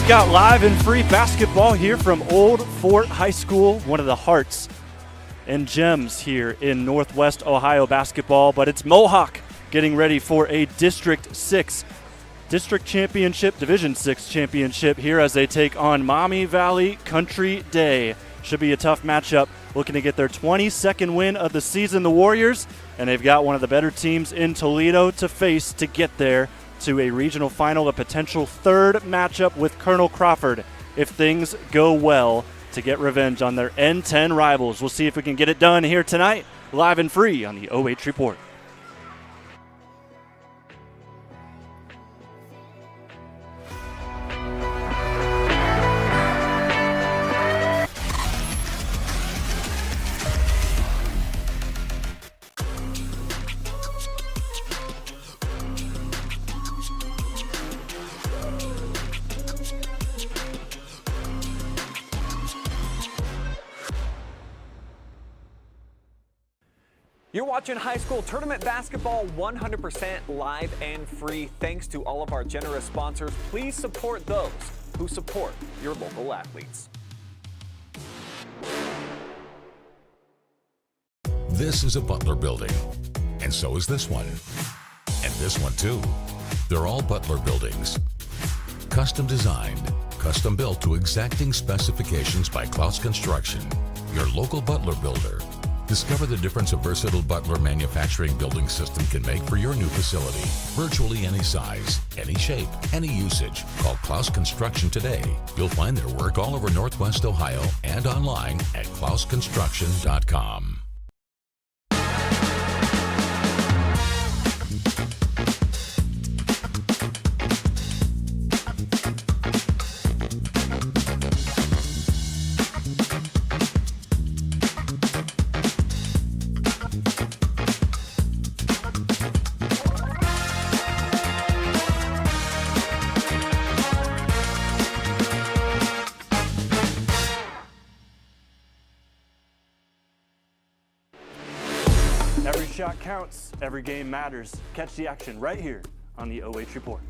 We've got live and free basketball here from Old Fort High School, one of the hearts and gems here in Northwest Ohio basketball. But it's Mohawk getting ready for a District 6 District Championship, Division 6 Championship here as they take on Maumee Valley Country Day. Should be a tough matchup, looking to get their 22nd win of the season, the Warriors, and they've got one of the better teams in Toledo to face to get there to a regional final, a potential third matchup with Colonel Crawford if things go well to get revenge on their N10 rivals. We'll see if we can get it done here tonight, live and free on the OH Report. You're watching high school tournament basketball 100% live and free. Thanks to all of our generous sponsors. Please support those who support your local athletes. This is a Butler building, and so is this one. And this one too. They're all Butler buildings. Custom designed, custom built to exacting specifications by Clouse Construction, your local Butler builder. Discover the difference a versatile Butler manufacturing building system can make for your new facility. Virtually any size, any shape, any usage. Call Clouse Construction today. You'll find their work all over Northwest Ohio and online at clouseconstruction.com. Every shot counts, every game matters. Catch the action right here on the OH Report.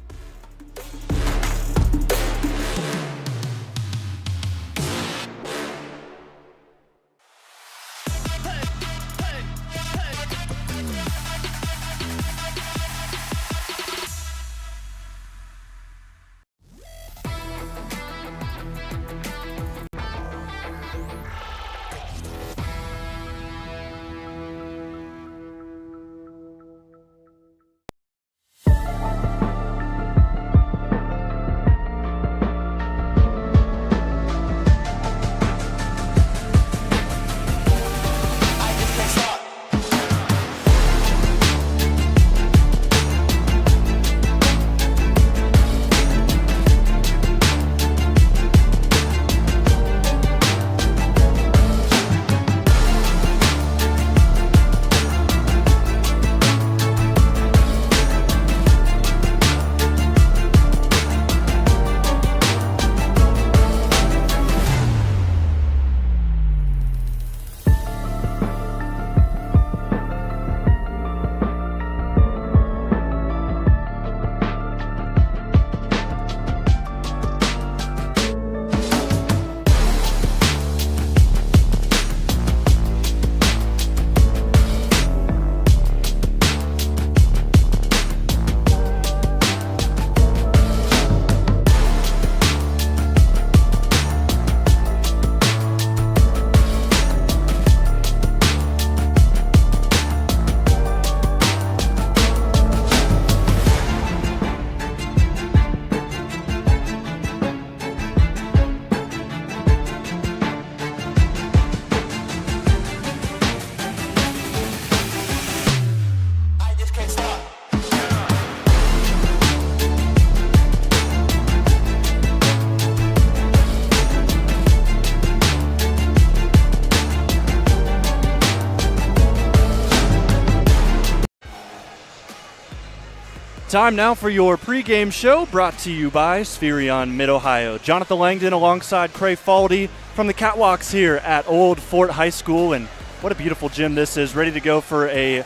Time now for your pregame show, brought to you by Spherion Mid-Ohio. Jonathon Langdon alongside Cray Falde from the catwalks here at Old Fort High School. And what a beautiful gym this is, ready to go for a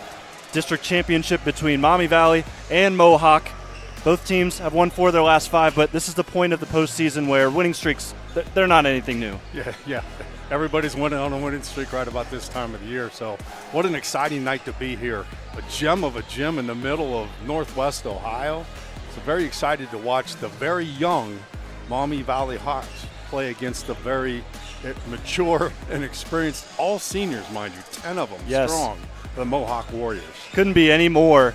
district championship between Maumee Valley and Mohawk. Both teams have won 4 of their last 5, but this is the point of the postseason where winning streaks, they're not anything new. Yeah. Everybody's winning on a winning streak right about this time of the year. So what an exciting night to be here. A gem of a gym in the middle of Northwest Ohio. So very excited to watch the very young Maumee Valley Hawks play against the very mature and experienced, all seniors, mind you, 10 of them strong, the Mohawk Warriors. Couldn't be any more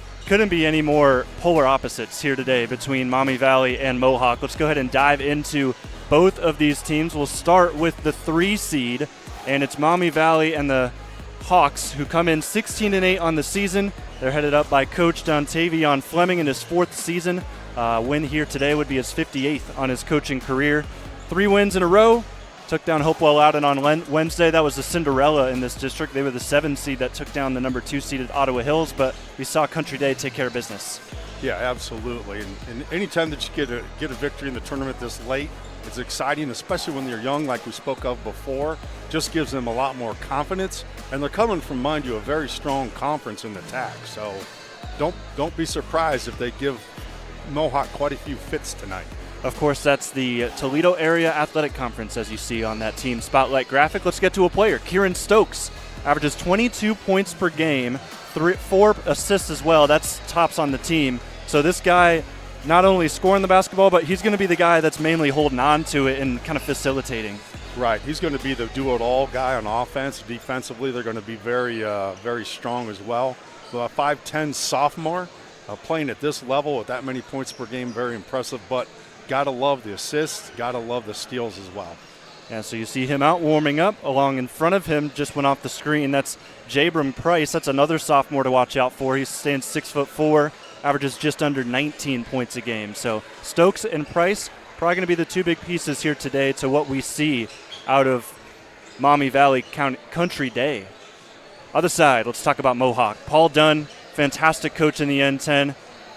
polar opposites here today between Maumee Valley and Mohawk. Let's go ahead and dive into both of these teams. We'll start with the 3 seed, and it's Maumee Valley and the Hawks, who come in 16-8 on the season. They're headed up by Coach Dontavion Fleming in his 4th season. Win here today would be his 58th on his coaching career. 3 wins in a row. Took down Hopewell Loudon on Wednesday. That was the Cinderella in this district. They were the 7 seed that took down the number 2 seeded Ottawa Hills, but we saw Country Day take care of business. Yeah, absolutely. And anytime that you get a victory in the tournament this late, it's exciting, especially when they're young, like we spoke of before. Just gives them a lot more confidence. And they're coming from, mind you, a very strong conference in the TAC. So don't be surprised if they give Mohawk quite a few fits tonight. Of course, that's the Toledo Area Athletic Conference, as you see on that team spotlight graphic. Let's get to a player. Keeran Stokes averages 22 points per game, 4 assists as well. That's tops on the team. So this guy not only scoring the basketball, but he's going to be the guy that's mainly holding on to it and kind of facilitating. Right. He's going to be the do-it-all guy on offense. Defensively, they're going to be very, very strong as well. A 5'10" sophomore playing at this level with that many points per game, very impressive. But got to love the assists, got to love the steals as well. Yeah, so you see him out warming up. Along in front of him, just went off the screen, that's Jabram Price. That's another sophomore to watch out for. He stands 6'4", averages just under 19 points a game. So Stokes and Price probably going to be the 2 big pieces here today to what we see out of Maumee Valley Country Day. Other side, let's talk about Mohawk. Paul Dunn, fantastic coach in the N10.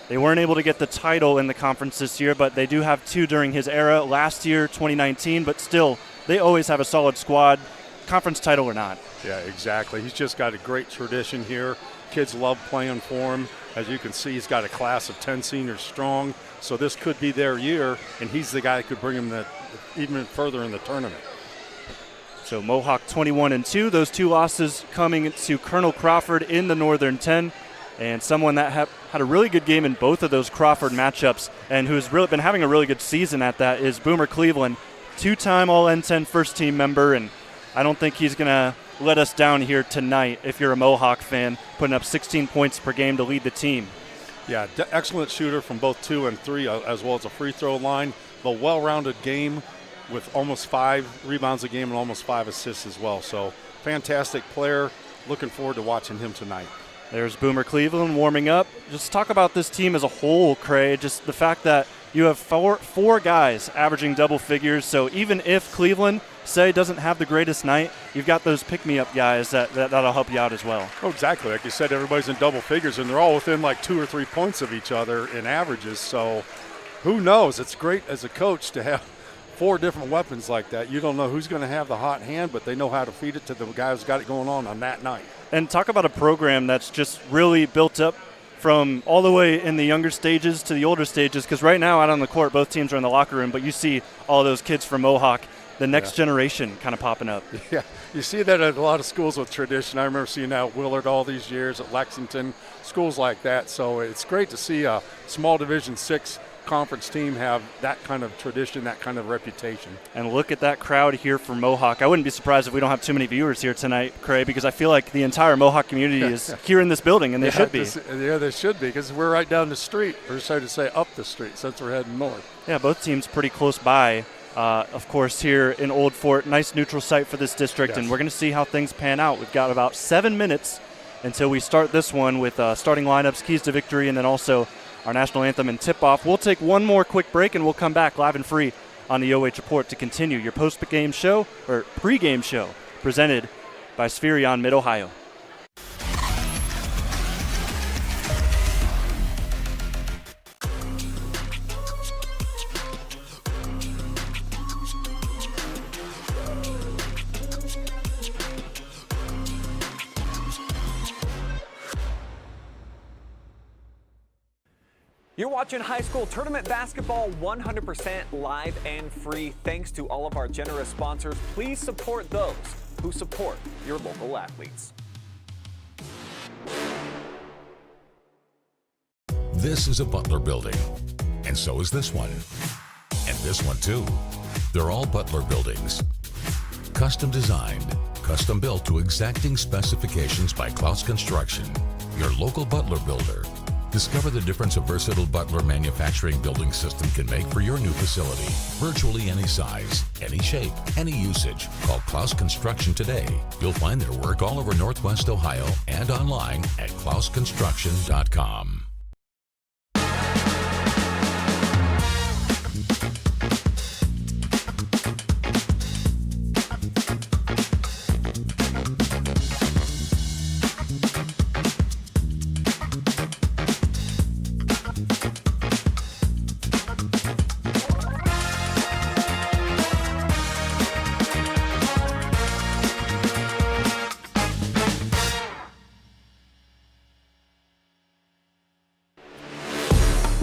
They weren't able to get the title in the conference this year, but they do have 2 during his era. Last year, 2019, but still, they always have a solid squad, conference title or not. Yeah, exactly. He's just got a great tradition here. Kids love playing for him. As you can see, he's got a class of 10 seniors strong, so this could be their year, and he's the guy that could bring them even further in the tournament. So Mohawk 21-2, those 2 losses coming to Colonel Crawford in the Northern 10. And someone that had a really good game in both of those Crawford matchups and who's really been having a really good season at that is Boomer Cleveland, 2-time All-N10 first-team member, and I don't think he's going to let us down here tonight if you're a Mohawk fan, putting up 16 points per game to lead the team. Yeah, excellent shooter from both 2 and 3, as well as a free throw line. A well-rounded game with almost 5 rebounds a game and almost 5 assists as well. So fantastic player. Looking forward to watching him tonight. There's Boomer Cleveland warming up. Just talk about this team as a whole, Cray. Just the fact that you have four guys averaging double figures. So even if Cleveland, say, doesn't have the greatest night, you've got those pick-me-up guys that'll help you out as well. Oh, exactly. Like you said, everybody's in double figures, and they're all within like 2 or 3 points of each other in averages. So who knows? It's great as a coach to have 4 different weapons like that. You don't know who's going to have the hot hand, but they know how to feed it to the guy who's got it going on that night. And talk about a program that's just really built up from all the way in the younger stages to the older stages, because right now out on the court, both teams are in the locker room, but you see all those kids from Mohawk, the next generation kind of popping up. Yeah, you see that at a lot of schools with tradition. I remember seeing that at Willard all these years, at Lexington, schools like that. So it's great to see a small Division VI conference team have that kind of tradition, that kind of reputation. And look at that crowd here for Mohawk. I wouldn't be surprised if we don't have too many viewers here tonight, Cray, because I feel like the entire Mohawk community is here in this building, and they should be. Yeah, they should be, because we're right down the street, or sorry to say up the street, since we're heading north. Yeah, both teams pretty close by. Of course, here in Old Fort, nice neutral site for this district, and we're going to see how things pan out. We've got about 7 minutes until we start this one with starting lineups, keys to victory, and then also our national anthem and tip-off. We'll take one more quick break, and we'll come back live and free on the OH Report to continue your post-game show, or pre-game show, presented by Spherion Mid-Ohio. You're watching high school tournament basketball 100% live and free thanks to all of our generous sponsors. Please support those who support your local athletes. This is a Butler building, and so is this one. And this one too. They're all Butler buildings. Custom designed, custom built to exacting specifications by Clouse Construction, your local Butler builder. Discover the difference a versatile Butler manufacturing building system can make for your new facility. Virtually any size, any shape, any usage. Call Clouse Construction today. You'll find their work all over Northwest Ohio and online at clouseconstruction.com.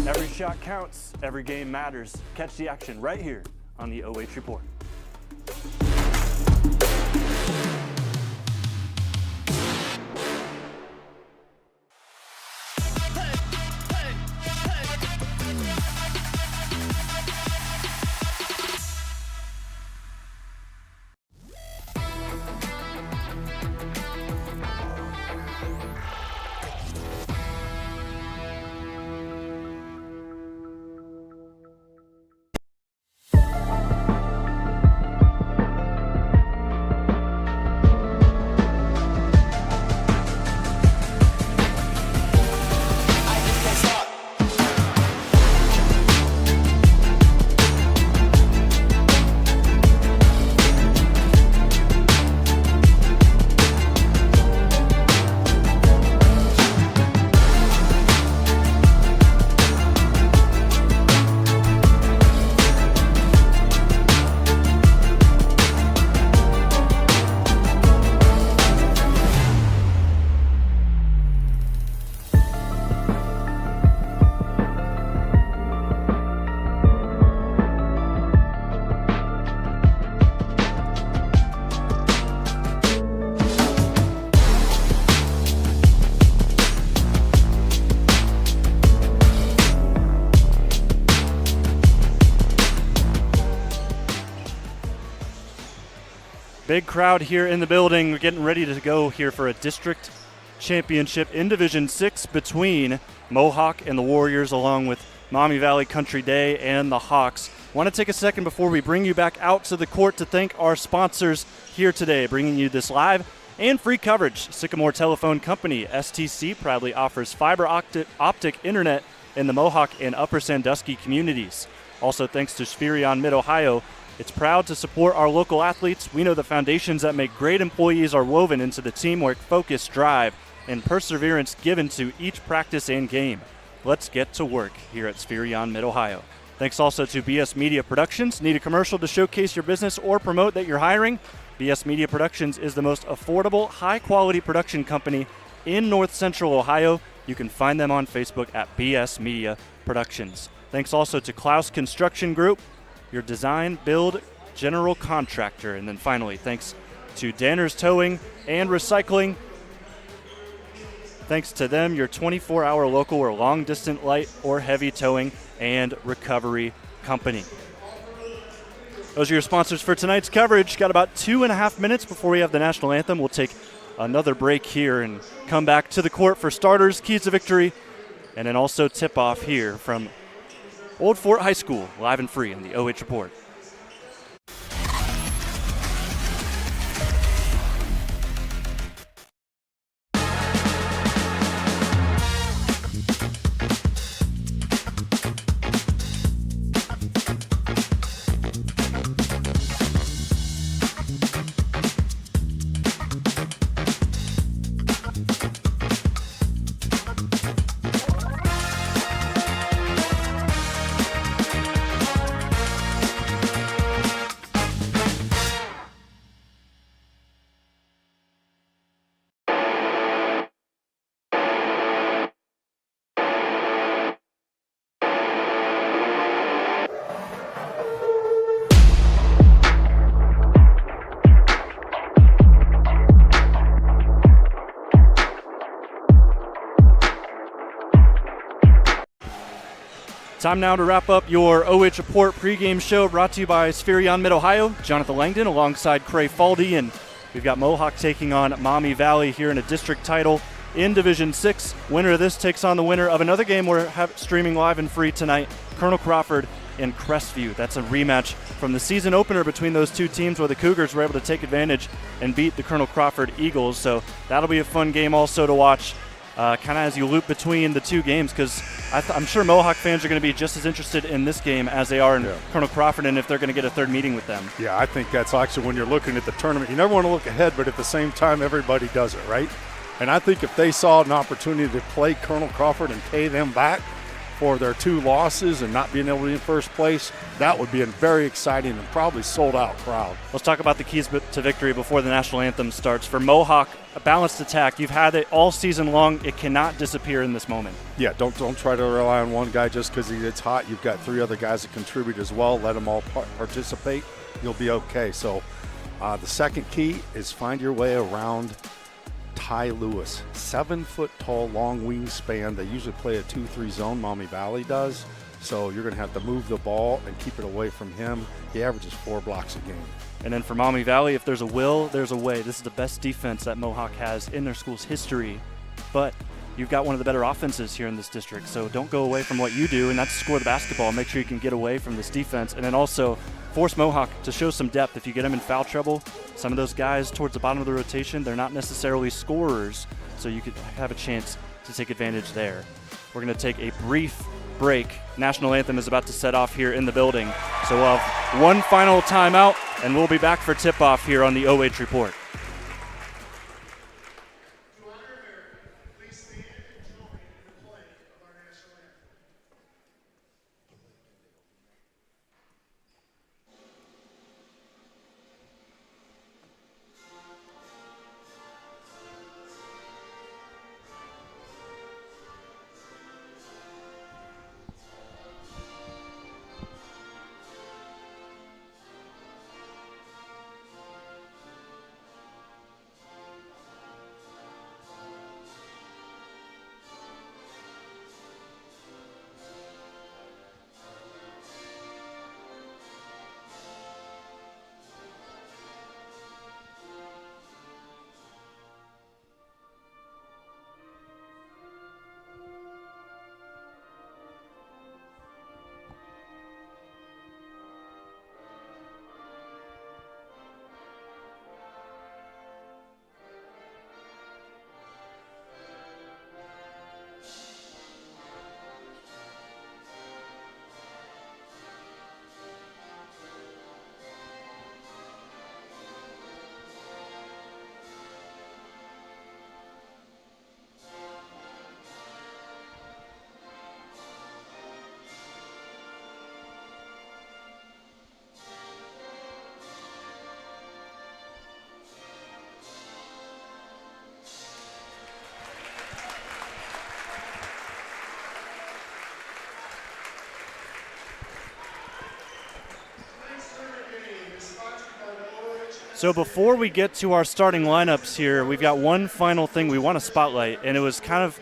Every shot counts, every game matters. Catch the action right here on the OH Report. Big crowd here in the building. We're getting ready to go here for a district championship in Division 6 between Mohawk and the Warriors, along with Maumee Valley Country Day and the Hawks. Want to take a second before we bring you back out to the court to thank our sponsors here today, bringing you this live and free coverage. Sycamore Telephone Company, STC, proudly offers fiber optic internet in the Mohawk and Upper Sandusky communities. Also thanks to Spherion Mid-Ohio, it's proud to support our local athletes. We know the foundations that make great employees are woven into the teamwork, focus, drive, and perseverance given to each practice and game. Let's get to work here at Spherion Mid-Ohio. Thanks also to BS Media Productions. Need a commercial to showcase your business or promote that you're hiring? BS Media Productions is the most affordable, high-quality production company in North Central Ohio. You can find them on Facebook at BS Media Productions. Thanks also to Clouse Construction Group, your design, build, general contractor. And then finally, thanks to Danner's Towing and Recycling. Thanks to them, your 24-hour local or long-distance light or heavy towing and recovery company. Those are your sponsors for tonight's coverage. Got about 2.5 minutes before we have the national anthem. We'll take another break here and come back to the court for starters, keys to victory, and then also tip-off here from Old Fort High School, live and free on the OH Report. Time now to wrap up your OH Report pregame show brought to you by Spherion Mid-Ohio. Jonathon Langdon alongside Cray Falde, and we've got Mohawk taking on Maumee Valley here in a district title in Division 6. Winner of this takes on the winner of another game we're streaming live and free tonight, Colonel Crawford and Crestview. That's a rematch from the season opener between those two teams where the Cougars were able to take advantage and beat the Colonel Crawford Eagles. So that'll be a fun game also to watch kind of as you loop between the two games, because I'm sure Mohawk fans are going to be just as interested in this game as they are in Colonel Crawford, and if they're going to get a third meeting with them. Yeah, I think that's actually when you're looking at the tournament. You never want to look ahead, but at the same time, everybody does it, right? And I think if they saw an opportunity to play Colonel Crawford and pay them back for their 2 losses and not being able to be in first place, that would be a very exciting and probably sold-out crowd. Let's talk about the keys to victory before the national anthem starts. For Mohawk, a balanced attack. You've had it all season long. It cannot disappear in this moment. Yeah, don't try to rely on one guy just because he gets hot. You've got 3 other guys that contribute as well. Let them all participate. You'll be okay. So the second key is find your way around Ty Lewis, 7-foot-tall, long wingspan. They usually play a 2-3 zone. Maumee Valley does. So you're going to have to move the ball and keep it away from him. He averages 4 blocks a game. And then for Maumee Valley, if there's a will, there's a way. This is the best defense that Mohawk has in their school's history. But you've got one of the better offenses here in this district. So don't go away from what you do, and that's score the basketball. Make sure you can get away from this defense. And then also force Mohawk to show some depth. If you get them in foul trouble, some of those guys towards the bottom of the rotation, they're not necessarily scorers, so you could have a chance to take advantage there. We're going to take a brief break. National anthem is about to set off here in the building. So we'll have one final timeout, and we'll be back for tip-off here on the OH Report. So before we get to our starting lineups here, we've got one final thing we want to spotlight, and it was kind of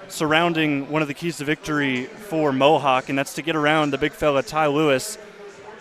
surrounding one of the keys to victory for Mohawk, and that's to get around the big fella Ty Lewis.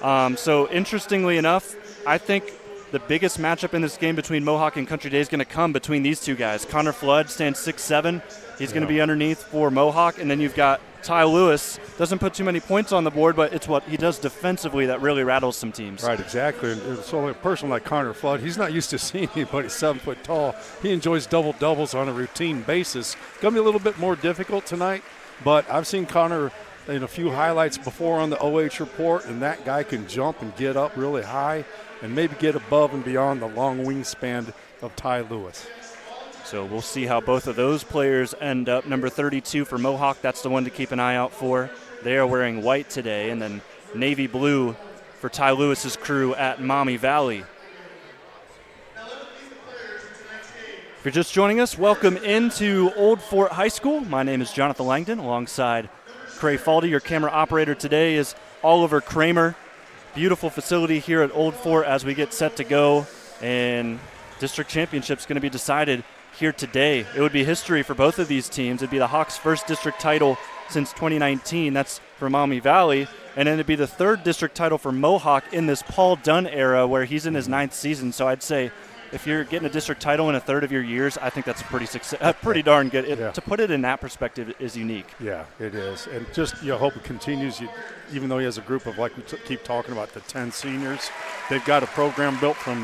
So interestingly enough, I think the biggest matchup in this game between Mohawk and Country Day is going to come between these two guys. Connor Flood stands 6'7". He's going to be underneath for Mohawk, and then you've got Ty Lewis. Doesn't put too many points on the board, but it's what he does defensively that really rattles some teams. Right, exactly. And so a person like Connor Flood, he's not used to seeing anybody 7 foot tall. He enjoys double-doubles on a routine basis. Going to be a little bit more difficult tonight, but I've seen Connor in a few highlights before on the OH Report, and that guy can jump and get up really high and maybe get above and beyond the long wingspan of Ty Lewis. So we'll see how both of those players end up. Number 32 for Mohawk, that's the one to keep an eye out for. They are wearing white today, and then navy blue for Ty Lewis's crew at Maumee Valley. If you're just joining us, welcome into Old Fort High School. My name is Jonathon Langdon, alongside Cray Falde. Your camera operator today is Oliver Kramer. Beautiful facility here at Old Fort as we get set to go, and district championship's going to be decided here today. It would be history for both of these teams. It'd be the Hawks' first district title since 2019. That's for Maumee Valley. And then it'd be the third district title for Mohawk in this Paul Dunn era where he's in his 9th season. So I'd say if you're getting a district title in a third of your years, I think that's pretty darn good. To put it in that perspective is unique. Yeah, it is. And just you hope it continues. Even though he has a group of, like we keep talking about, the 10 seniors, they've got a program built from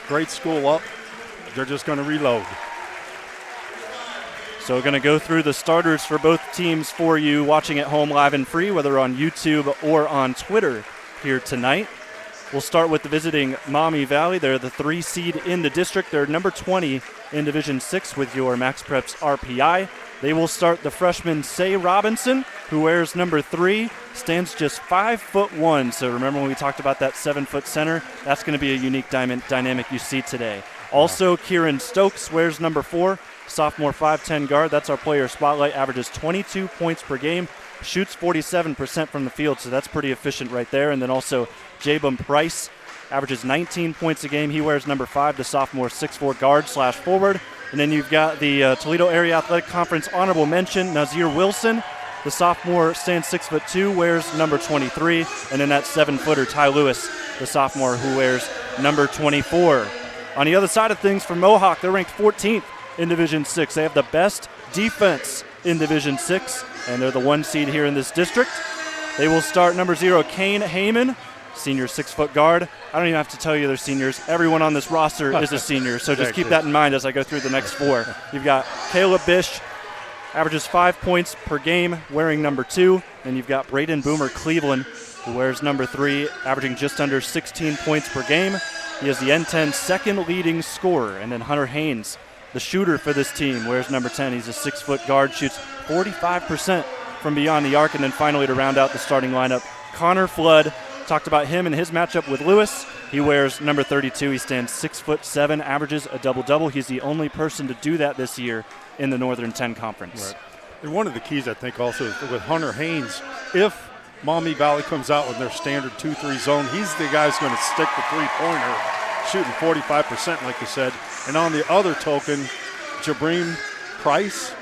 grade school up. They're just going to reload. So we're going to go through the starters for both teams for you watching at home live and free, whether on YouTube or on Twitter here tonight. We'll start with the visiting Maumee Valley. They're the 3 seed in the district. They're number 20 in Division 6 with your Max Preps RPI. They will start the freshman Say Robinson, who wears number 3, stands just 5'1". So remember when we talked about that 7-foot center? That's going to be a unique dynamic you see today. Also, Keeran Stokes wears number 4, sophomore 5'10" guard. That's our player spotlight, averages 22 points per game, shoots 47% from the field, so that's pretty efficient right there. And then also Jabum Price averages 19 points a game. He wears number 5, the sophomore 6'4" guard/forward. And then you've got the Toledo Area Athletic Conference honorable mention, Nazir Wilson. The sophomore stands 6'2", wears number 23. And then that 7-footer, Ty Lewis, the sophomore, who wears number 24. On the other side of things for Mohawk, they're ranked 14th in Division 6. They have the best defense in Division 6, and they're the 1 seed here in this district. They will start number 0, Kane Heyman, senior 6-foot guard. I don't even have to tell you they're seniors. Everyone on this roster is a senior, so just keep that in mind as I go through the next 4. You've got Caleb Bish, averages 5 points per game, wearing number 2. Then you've got Braden Boomer Cleveland, who wears number 3, averaging just under 16 points per game. He is the N10 second leading scorer. And then Hunter Haynes, the shooter for this team, wears number 10. He's a 6-foot guard, shoots 45% from beyond the arc. And then finally, to round out the starting lineup, Connor Flood. Talked about him and his matchup with Lewis. He wears number 32. He stands 6'7", averages a double-double. He's the only person to do that this year in the Northern 10 Conference. Right. And one of the keys, I think, also is with Hunter Haynes, if Maumee Valley comes out with their standard 2-3 zone, he's the guy who's going to stick the three-pointer, shooting 45%, like you said. And on the other token, Jabrim Price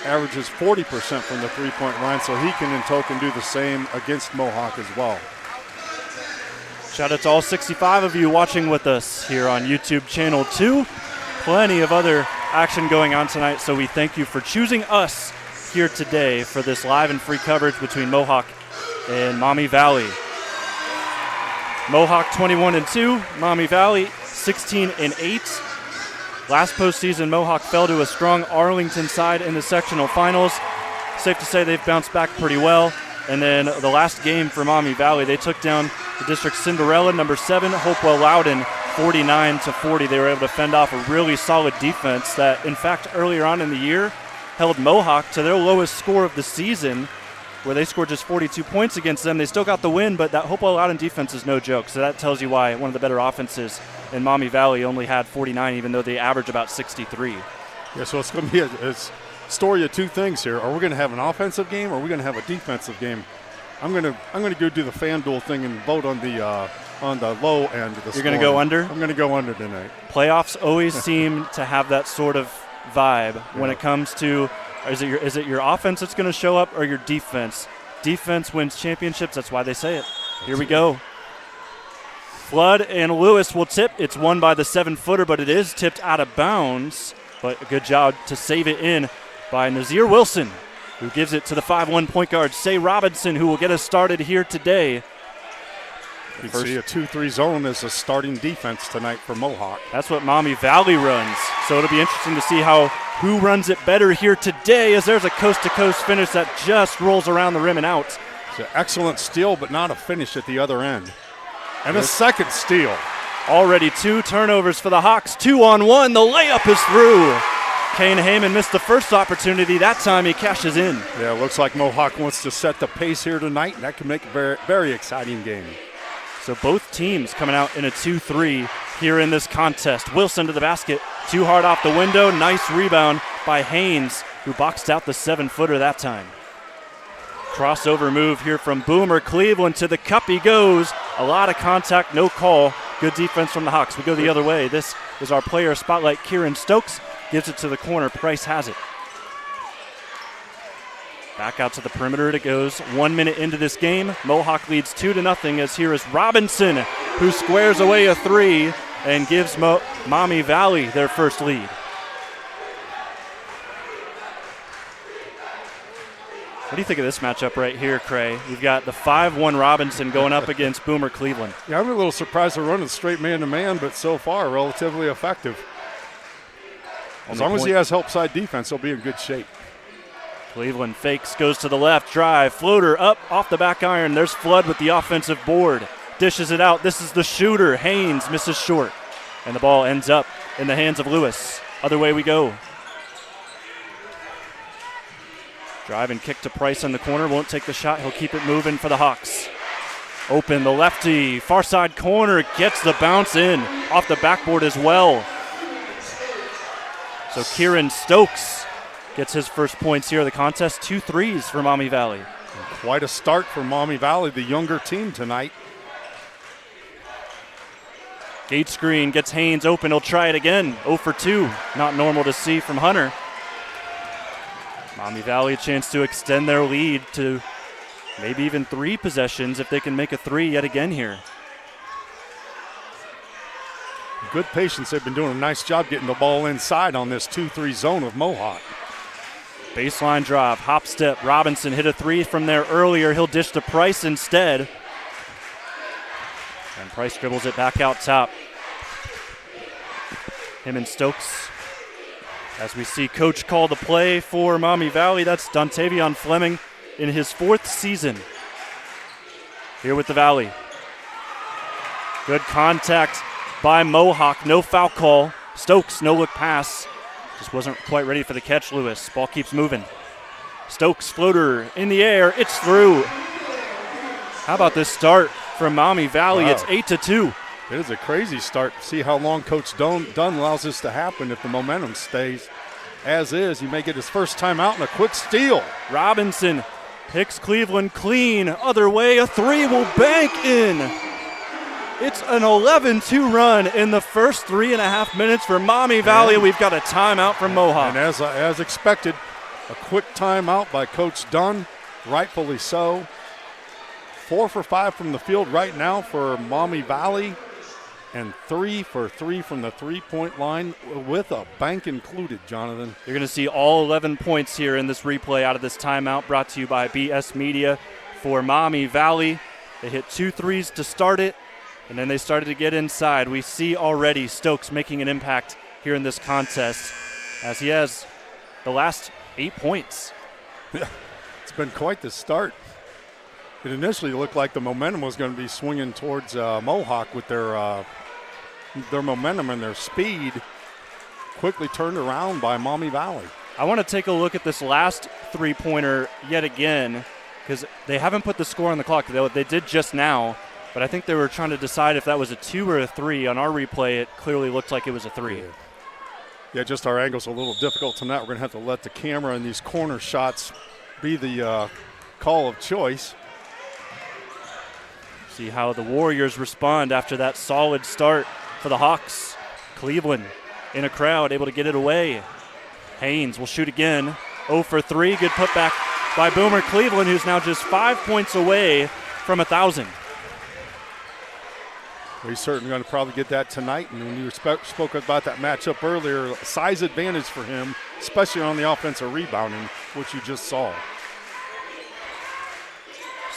averages 40% from the three-point line, so he can in token do the same against Mohawk as well. Shout out to all 65 of you watching with us here on YouTube Channel 2. Plenty of other action going on tonight, so we thank you for choosing us here today for this live and free coverage between Mohawk and Maumee Valley. Mohawk 21-2, Maumee Valley 16-8. Last postseason, Mohawk fell to a strong Arlington side in the sectional finals. Safe to say they've bounced back pretty well. And then the last game for Maumee Valley, they took down the district Cinderella, number 7, Hopewell Loudon, 49-40. They were able to fend off a really solid defense that, in fact, earlier on in the year, held Mohawk to their lowest score of the season, where they scored just 42 points against them. They still got the win, but that Hopewell Loudon defense is no joke. So that tells you why one of the better offenses in Maumee Valley only had 49, even though they average about 63. Yeah, so it's going to be a story of two things here. Are we going to have an offensive game, or are we going to have a defensive game? I'm going to go do the FanDuel thing and vote on the low end of the You're going to go under? I'm going to go under tonight. Playoffs always seem to have that sort of vibe when it comes to, is it your offense that's going to show up or your defense? Defense wins championships. That's why they say it. Here we go. Flood and Lewis will tip. It's won by the 7-footer, but it is tipped out of bounds. But a good job to save it in by Nazir Wilson, who gives it to the 5'1" point guard, Say Robinson, who will get us started here today. You can see a 2-3 zone as a starting defense tonight for Mohawk. That's what Maumee Valley runs. So it'll be interesting to see who runs it better here today, as there's a coast-to-coast finish that just rolls around the rim and out. It's an excellent steal, but not a finish at the other end. And a second steal. Already 2 turnovers for the Hawks. 2-on-1. The layup is through. Kane Heyman missed the first opportunity. That time he cashes in. Yeah, it looks like Mohawk wants to set the pace here tonight, and that can make a very, very exciting game. So both teams coming out in a 2-3 here in this contest. Wilson to the basket. Too hard off the window. Nice rebound by Haynes, who boxed out the 7-footer that time. Crossover move here from Boomer Cleveland. To the cup he goes. A lot of contact, no call. Good defense from the Hawks. We go the other way. This is our player spotlight. Keeran Stokes gives it to the corner. Price has it. Back out to the perimeter it goes. 1 minute into this game. Mohawk leads 2-0 as here is Robinson, who squares away a three and gives Maumee Valley their first lead. What do you think of this matchup right here, Cray? We've got the 5'1" Robinson going up against Boomer Cleveland. Yeah, I'm a little surprised they're running straight man-to-man, but so far relatively effective. As long as he has help side defense, he'll be in good shape. Cleveland fakes, goes to the left, drive, floater up off the back iron. There's Flood with the offensive board. Dishes it out. This is the shooter. Haynes misses short. And the ball ends up in the hands of Lewis. Other way we go. Drive and kick to Price in the corner. Won't take the shot. He'll keep it moving for the Hawks. Open the lefty. Far side corner. Gets the bounce in. Off the backboard as well. So Keeran Stokes gets his first points here of the contest. 2 threes for Maumee Valley. And quite a start for Maumee Valley, the younger team tonight. Gate screen gets Haynes open. He'll try it again. 0 for 2. Not normal to see from Hunter. Maumee Valley a chance to extend their lead to maybe even 3 possessions if they can make a 3 yet again here. Good patience. They've been doing a nice job getting the ball inside on this 2-3 zone of Mohawk. Baseline drive, hop step. Robinson hit a 3 from there earlier. He'll dish to Price instead. And Price dribbles it back out top. Him and Stokes. As we see Coach call the play for Maumee Valley, that's Dontavion Fleming in his 4th season here with the Valley. Good contact by Mohawk. No foul call. Stokes, no look pass. Just wasn't quite ready for the catch, Lewis. Ball keeps moving. Stokes floater in the air. It's through. How about this start from Maumee Valley? Wow. It's 8-2. It is a crazy start. See how long Coach Dunn allows this to happen. If the momentum stays as is, he may get his first time out and a quick steal. Robinson picks Cleveland clean. Other way, a 3 will bank in. It's an 11-2 run in the first 3.5 minutes for Maumee Valley. We've got a timeout from Mohawk. And as expected, a quick timeout by Coach Dunn, rightfully so. 4 for 5 from the field right now for Maumee Valley, and 3 for 3 from the three-point line with a bank included, Jonathan. You're going to see all 11 points here in this replay out of this timeout, brought to you by BS Media for Maumee Valley. They hit 2 threes to start it, and then they started to get inside. We see already Stokes making an impact here in this contest as he has the last 8 points. It's been quite the start. It initially looked like the momentum was going to be swinging towards Mohawk with their momentum and their speed. Quickly turned around by Maumee Valley. I want to take a look at this last three-pointer yet again because they haven't put the score on the clock. They did just now, but I think they were trying to decide if that was a 2 or a 3. On our replay, it clearly looked like it was a 3. Yeah, just our angle's a little difficult tonight. We're going to have to let the camera and these corner shots be the call of choice. See how the Warriors respond after that solid start for the Hawks. Cleveland in a crowd, able to get it away. Haynes will shoot again. 0 for 3. Good putback by Boomer Cleveland, who's now just 5 points away from 1,000. He's certainly going to probably get that tonight. And when you spoke about that matchup earlier, size advantage for him, especially on the offensive rebounding, which you just saw.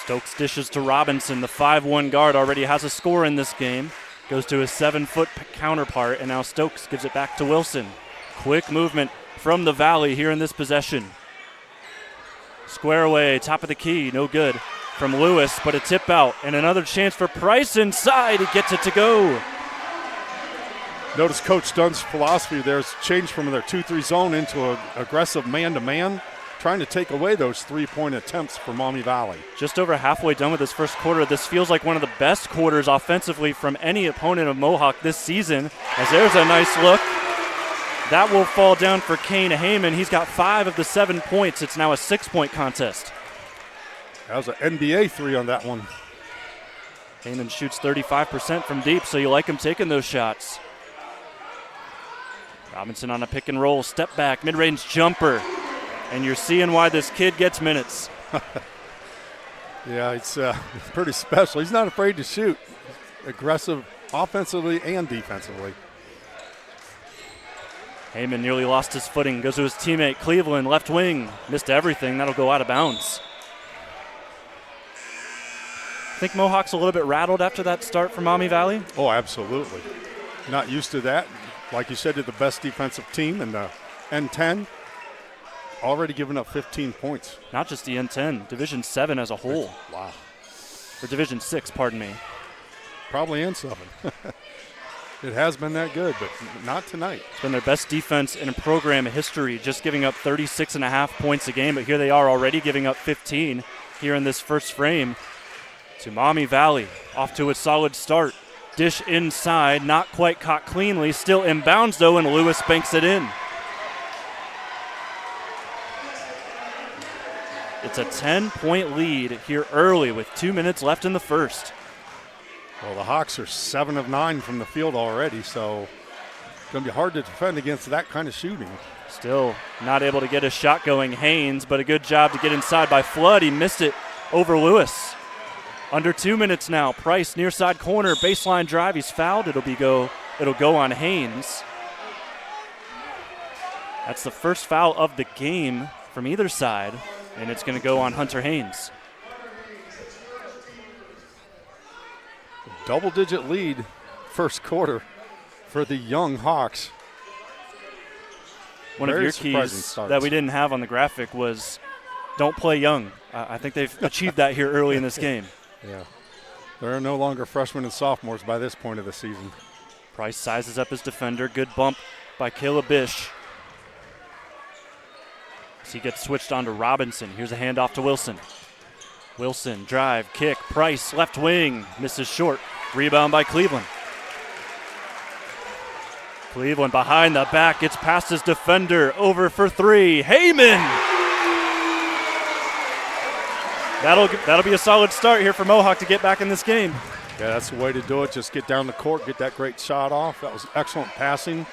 Stokes dishes to Robinson. The 5'1" guard already has a score in this game. Goes to his 7-foot counterpart, and now Stokes gives it back to Wilson. Quick movement from the Valley here in this possession. Square away, top of the key, no good from Lewis, but a tip out, and another chance for Price inside. He gets it to go. Notice Coach Dunn's philosophy there is changed from their 2-3 zone into an aggressive man-to-man, trying to take away those three-point attempts for Maumee Valley. Just over halfway done with this first quarter. This feels like one of the best quarters offensively from any opponent of Mohawk this season, as there's a nice look. That will fall down for Kane Heyman. He's got 5 of the 7 points. It's now a 6-point contest. That was an NBA 3 on that one. Heyman shoots 35% from deep, so you like him taking those shots. Robinson on a pick and roll, step back, mid-range jumper. and you're seeing why this kid gets minutes. Yeah, it's pretty special. He's not afraid to shoot. Aggressive offensively and defensively. Heyman nearly lost his footing, goes to his teammate Cleveland, left wing, missed everything. That'll go out of bounds. Think Mohawk's a little bit rattled after that start from Maumee Valley? Oh, absolutely. Not used to that. Like you said, they're the best defensive team in the N10. Already given up 15 points. Not just the N10, Division 7 as a whole. Wow. Or Division 6, pardon me. Probably N7. It has been that good, but not tonight. It's been their best defense in program history, just giving up 36.5 points a game, but here they are already giving up 15 here in this first frame. To Maumee Valley, off to a solid start. Dish inside, not quite caught cleanly, still inbounds though, and Lewis banks it in. It's a 10-point lead here early with 2 minutes left in the first. Well, the Hawks are 7 of 9 from the field already, so it's going to be hard to defend against that kind of shooting. Still not able to get a shot going, Haynes, but a good job to get inside by Flood. He missed it over Lewis. Under 2 minutes now. Price near side corner, baseline drive. He's fouled. It'll go on Haynes. That's the first foul of the game from either side, and it's going to go on Hunter Haynes. Double-digit lead first quarter for the young Hawks. One of your keys that we didn't have on the graphic was don't play young. I think they've achieved that here early in this game. Yeah. There are no longer freshmen and sophomores by this point of the season. Price sizes up his defender. Good bump by Caleb Bish. As he gets switched on to Robinson. Here's a handoff to Wilson. Wilson, drive, kick. Price, left wing. Misses short. Rebound by Cleveland. Cleveland behind the back. Gets past his defender. Over for three. Heyman! That'll be a solid start here for Mohawk to get back in this game. Yeah, that's the way to do it. Just get down the court, get that great shot off. That was excellent passing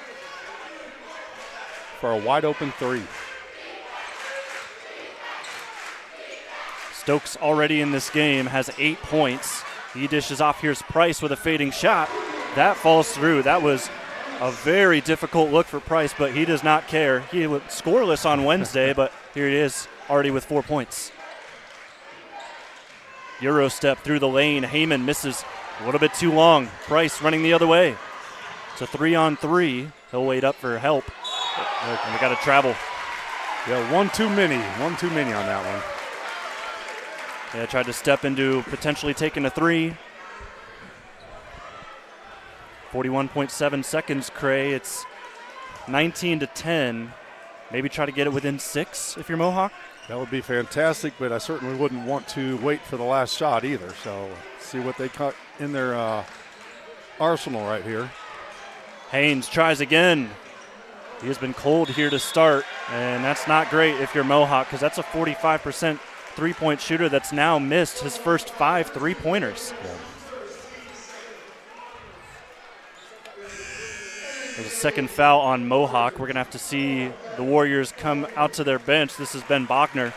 for a wide open three. Stokes already in this game has 8 points. He dishes off. Here's Price with a fading shot. That falls through. That was a very difficult look for Price, but he does not care. He was scoreless on Wednesday, but here he is already with 4 points. Euro step through the lane. Heyman misses a little bit too long. Price running the other way. It's a 3-on-3. He'll wait up for help. And we got to travel. Yeah, one too many on that one. Yeah, tried to step into potentially taking a three. 41.7 seconds, Cray. It's 19-10. Maybe try to get it within 6 if you're Mohawk. That would be fantastic, but I certainly wouldn't want to wait for the last shot either. So see what they cut in their arsenal right here. Haynes tries again. He has been cold here to start, and that's not great if you're Mohawk because that's a 45% three-point shooter that's now missed his first 5 three-pointers. Yeah. There's a second foul on Mohawk. We're going to have to see the Warriors come out to their bench. This is Ben Bachner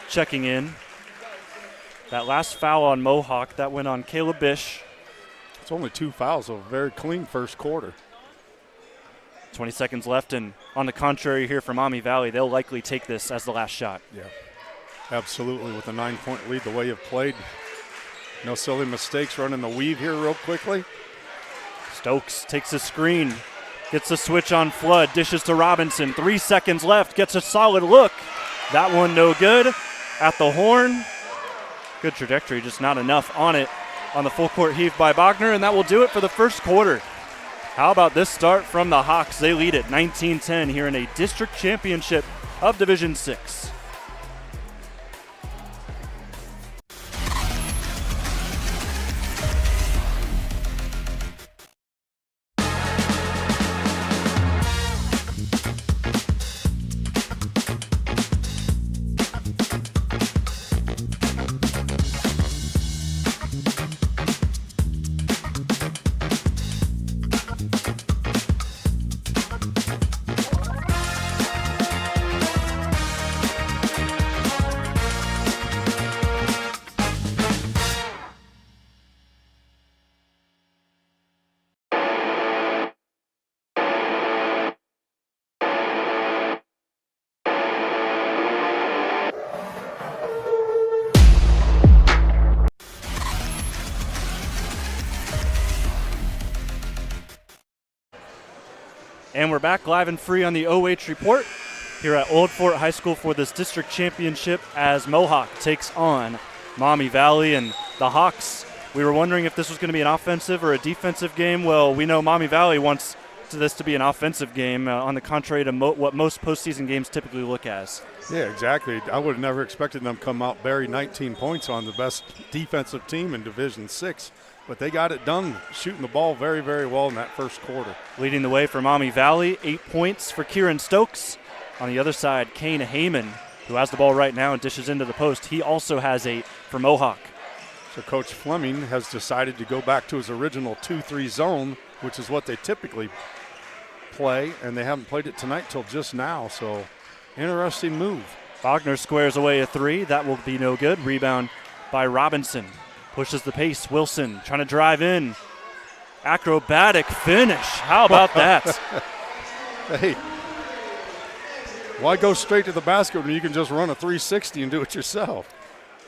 checking in. That last foul on Mohawk, that went on Caleb Bish. It's only 2 fouls, so a very clean first quarter. 20 seconds left, and on the contrary here for Maumee Valley, they'll likely take this as the last shot. Yeah, absolutely. With a 9-point lead, the way you've played. No silly mistakes. Running the weave here real quickly. Stokes takes a screen. Gets a switch on Flood, dishes to Robinson. 3 seconds left, gets a solid look. That one no good. At the horn. Good trajectory, just not enough on it. On the full court heave by Bachner, and that will do it for the first quarter. How about this start from the Hawks? They lead it 19-10 here in a district championship of Division 6. And we're back live and free on the OH Report here at Old Fort High School for this district championship as Mohawk takes on Maumee Valley. And the Hawks, we were wondering if this was going to be an offensive or a defensive game. Well, we know Maumee Valley wants this to be an offensive game, on the contrary to what most postseason games typically look as. Yeah, exactly. I would have never expected them to come out, bury 19 points on the best defensive team in Division 6. But they got it done, shooting the ball very, very well in that first quarter. Leading the way for Maumee Valley, 8 points for Keeran Stokes. On the other side, Kane Heyman, who has the ball right now and dishes into the post. He also has 8 for Mohawk. So Coach Fleming has decided to go back to his original 2-3 zone, which is what they typically play, and they haven't played it tonight till just now. So interesting move. Wagner squares away a 3. That will be no good. Rebound by Robinson. Pushes the pace. Wilson trying to drive in. Acrobatic finish. How about that? Hey, why go straight to the basket when you can just run a 360 and do it yourself?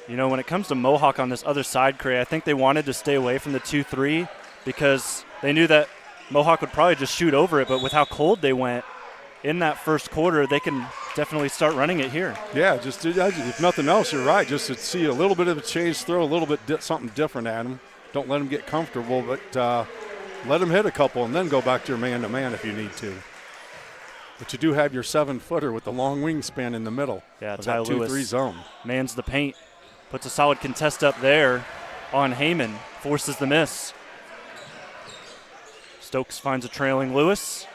You know, when it comes to Mohawk on this other side, Cray, I think they wanted to stay away from the 2-3 because they knew that Mohawk would probably just shoot over it, but with how cold they went in that first quarter, they can definitely start running it here. Yeah, just if nothing else, you're right. Just to see a little bit of a change, throw a little bit something different at them. Don't let them get comfortable, but let them hit a couple and then go back to your man-to-man if you need to. But you do have your 7-footer with the long wingspan in the middle. Yeah, Ty Lewis 2-3 zone. Mans the paint, puts a solid contest up there on Heyman, forces the miss. Stokes finds a trailing Lewis.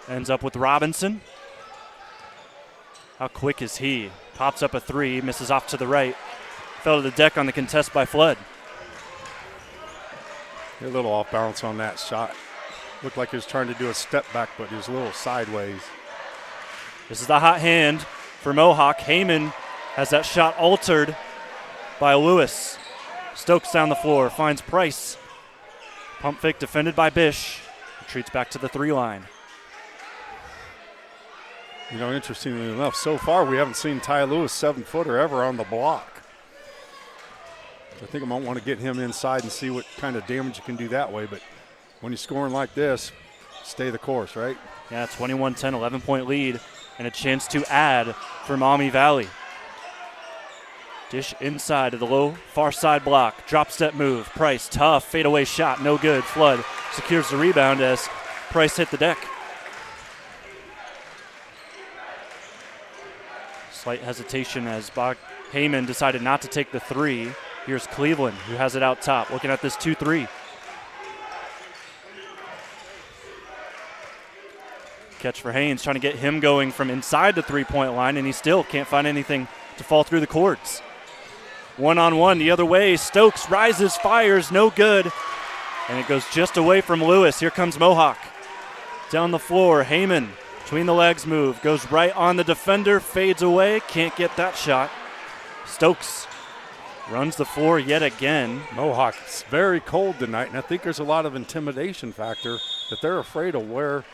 Ends up with Robinson. How quick is he? Pops up a 3, misses off to the right. Fell to the deck on the contest by Flood. A little off balance on that shot. Looked like he was trying to do a step back, but he was a little sideways. This is the hot hand for Mohawk. Heyman has that shot altered by Lewis. Stokes down the floor, finds Price. Pump fake defended by Bish. Retreats back to the 3 line. You know, interestingly enough, so far we haven't seen Ty Lewis 7-footer ever on the block. I think I might want to get him inside and see what kind of damage you can do that way. But when you're scoring like this, stay the course, right? Yeah, 21-10, 11-point lead, and a chance to add for Maumee Valley. Dish inside of the low far side block. Drop step move. Price, tough, fadeaway shot, no good. Flood secures the rebound as Price hit the deck. Slight hesitation as Heyman decided not to take the 3. Here's Cleveland, who has it out top, looking at this 2-3. Catch for Haynes, trying to get him going from inside the 3-point line, and he still can't find anything to fall through the cords. 1-on-1 the other way. Stokes rises, fires, no good. And it goes just away from Lewis. Here comes Mohawk. Down the floor, Heyman. Between the legs move, goes right on the defender, fades away, can't get that shot. Stokes runs the floor yet again. Mohawk's very cold tonight, and I think there's a lot of intimidation factor that they're afraid of where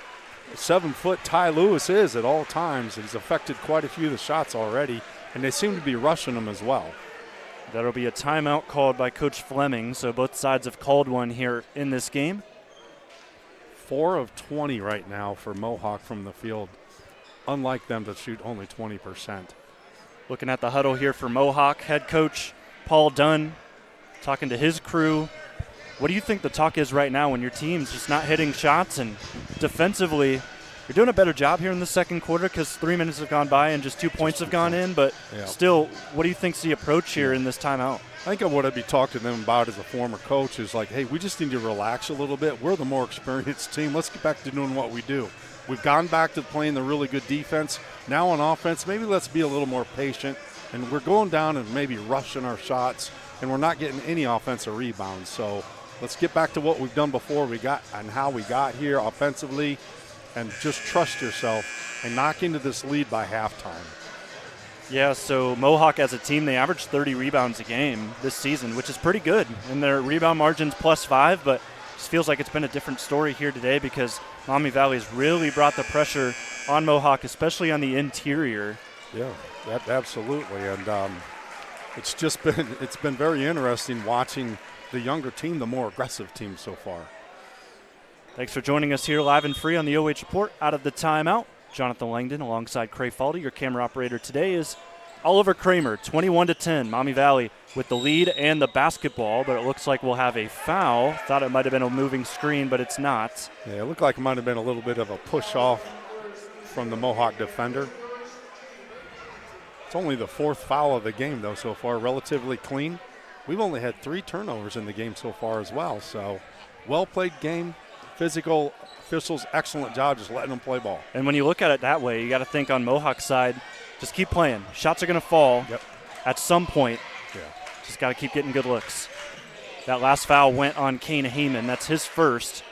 7-foot Ty Lewis is at all times. He's affected quite a few of the shots already, and they seem to be rushing him as well. That'll be a timeout called by Coach Fleming, so both sides have called one here in this game. 4 of 20 right now for Mohawk from the field, unlike them to shoot only 20%. Looking at the huddle here for Mohawk, head coach Paul Dunn talking to his crew. What do you think the talk is right now when your team's just not hitting shots, and defensively you're doing a better job here in the second quarter because 3 minutes have gone by and just 2 points have gone in, but still, what do you think's the approach here in this timeout? I think what I'd be talking to them about as a former coach is like, hey, we just need to relax a little bit. We're the more experienced team. Let's get back to doing what we do. We've gone back to playing the really good defense. Now on offense, maybe let's be a little more patient. And we're going down and maybe rushing our shots, and we're not getting any offensive rebounds. So let's get back to what we've done before we got and how we got here offensively, and just trust yourself and knock into this lead by halftime. Yeah, so Mohawk as a team, they average 30 rebounds a game this season, which is pretty good. And their rebound margin's +5, but it just feels like it's been a different story here today because Maumee Valley's really brought the pressure on Mohawk, especially on the interior. Yeah, absolutely. And it's been very interesting watching the younger team, the more aggressive team so far. Thanks for joining us here live and free on the OH Report out of the timeout. Jonathon Langdon alongside Cray Falde. Your camera operator today is Oliver Kramer, 21-10. Maumee Valley with the lead and the basketball, but it looks like we'll have a foul. Thought it might have been a moving screen, but it's not. Yeah, it looked like it might have been a little bit of a push off from the Mohawk defender. It's only the 4th foul of the game, though, so far, relatively clean. We've only had 3 turnovers in the game so far as well, so well-played game. Physical officials, excellent job just letting them play ball. And when you look at it that way, you got to think on Mohawk's side, just keep playing. Shots are going to fall at some point. Yeah. Just got to keep getting good looks. That last foul went on Kane Heyman. That's his first.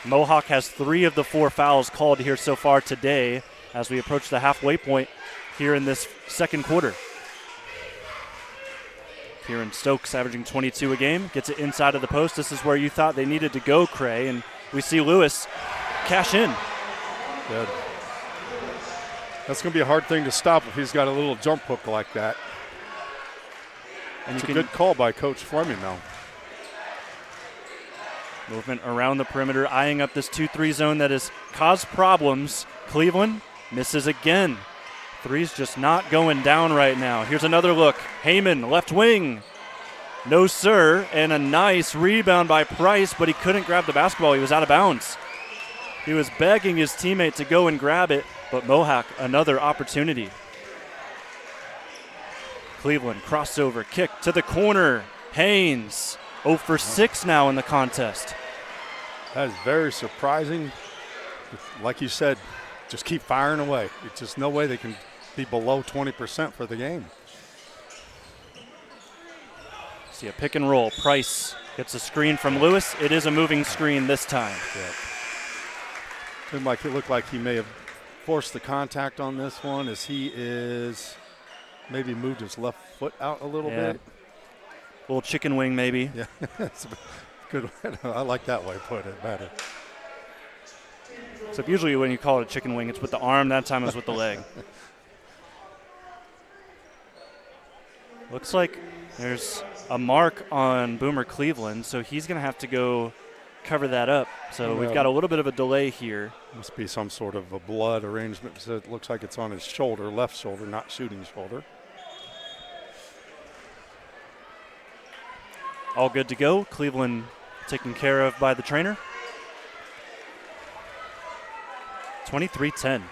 Mohawk has 3 of the 4 fouls called here so far today as we approach the halfway point here in this second quarter. Keeran Stokes averaging 22 a game, gets it inside of the post. This is where you thought they needed to go, Cray, and we see Lewis cash in. Good. That's going to be a hard thing to stop if he's got a little jump hook like that. And it's a good call by Coach Fleming, though. Movement around the perimeter, eyeing up this 2-3 zone that has caused problems. Cleveland misses again. Three's just not going down right now. Here's another look. Heyman, left wing. No, sir. And a nice rebound by Price, but he couldn't grab the basketball. He was out of bounds. He was begging his teammate to go and grab it, but Mohawk, another opportunity. Cleveland, crossover, kick to the corner. Haynes, 0 for 6 now in the contest. That is very surprising. Like you said, just keep firing away. It's just no way they can be below 20% for the game. See a pick and roll. Price gets a screen from Lewis. It is a moving screen this time. It looked like he may have forced the contact on this one as he is maybe moved his left foot out a little bit. A little chicken wing maybe. Yeah, that's good. I like that way to put it better. So usually when you call it a chicken wing, it's with the arm. That time it was with the leg. Looks like there's a mark on Boomer Cleveland, so he's going to have to go cover that up. So we've got a little bit of a delay here. Must be some sort of a blood arrangement. So it looks like it's on his shoulder, left shoulder, not shooting shoulder. All good to go. Cleveland taken care of by the trainer. 23-10.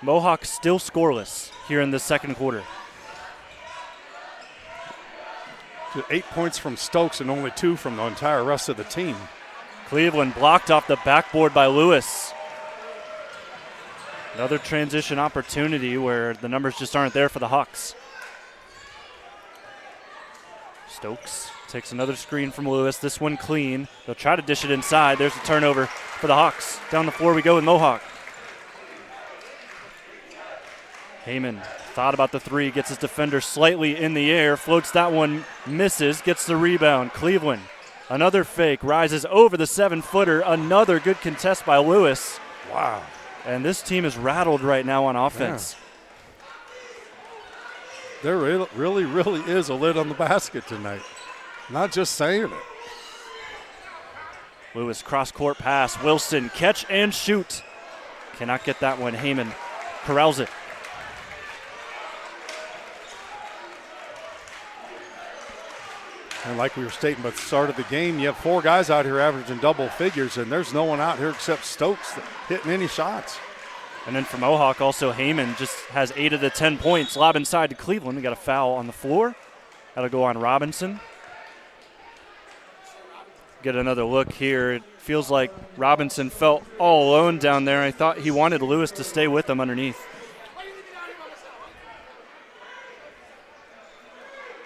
Mohawk still scoreless here in the second quarter. 8 points from Stokes and only 2 from the entire rest of the team. Cleveland blocked off the backboard by Lewis. Another transition opportunity where the numbers just aren't there for the Hawks. Stokes takes another screen from Lewis. This one clean. They'll try to dish it inside. There's a turnover for the Hawks. Down the floor we go with Mohawk. Heyman thought about the 3, gets his defender slightly in the air, floats that one, misses, gets the rebound. Cleveland, another fake, rises over the 7-footer. Another good contest by Lewis. Wow. And this team is rattled right now on offense. Yeah. There really is a lid on the basket tonight. Not just saying it. Lewis cross-court pass. Wilson, catch and shoot. Cannot get that one. Heyman corrals it. And like we were stating at the start of the game, you have 4 guys out here averaging double figures, and there's no one out here except Stokes hitting any shots. And then for Mohawk, also Heyman just has 8 of the 10 points. Lob inside to Cleveland. We got a foul on the floor. That'll go on Robinson. Get another look here. It feels like Robinson felt all alone down there. I thought he wanted Lewis to stay with him underneath.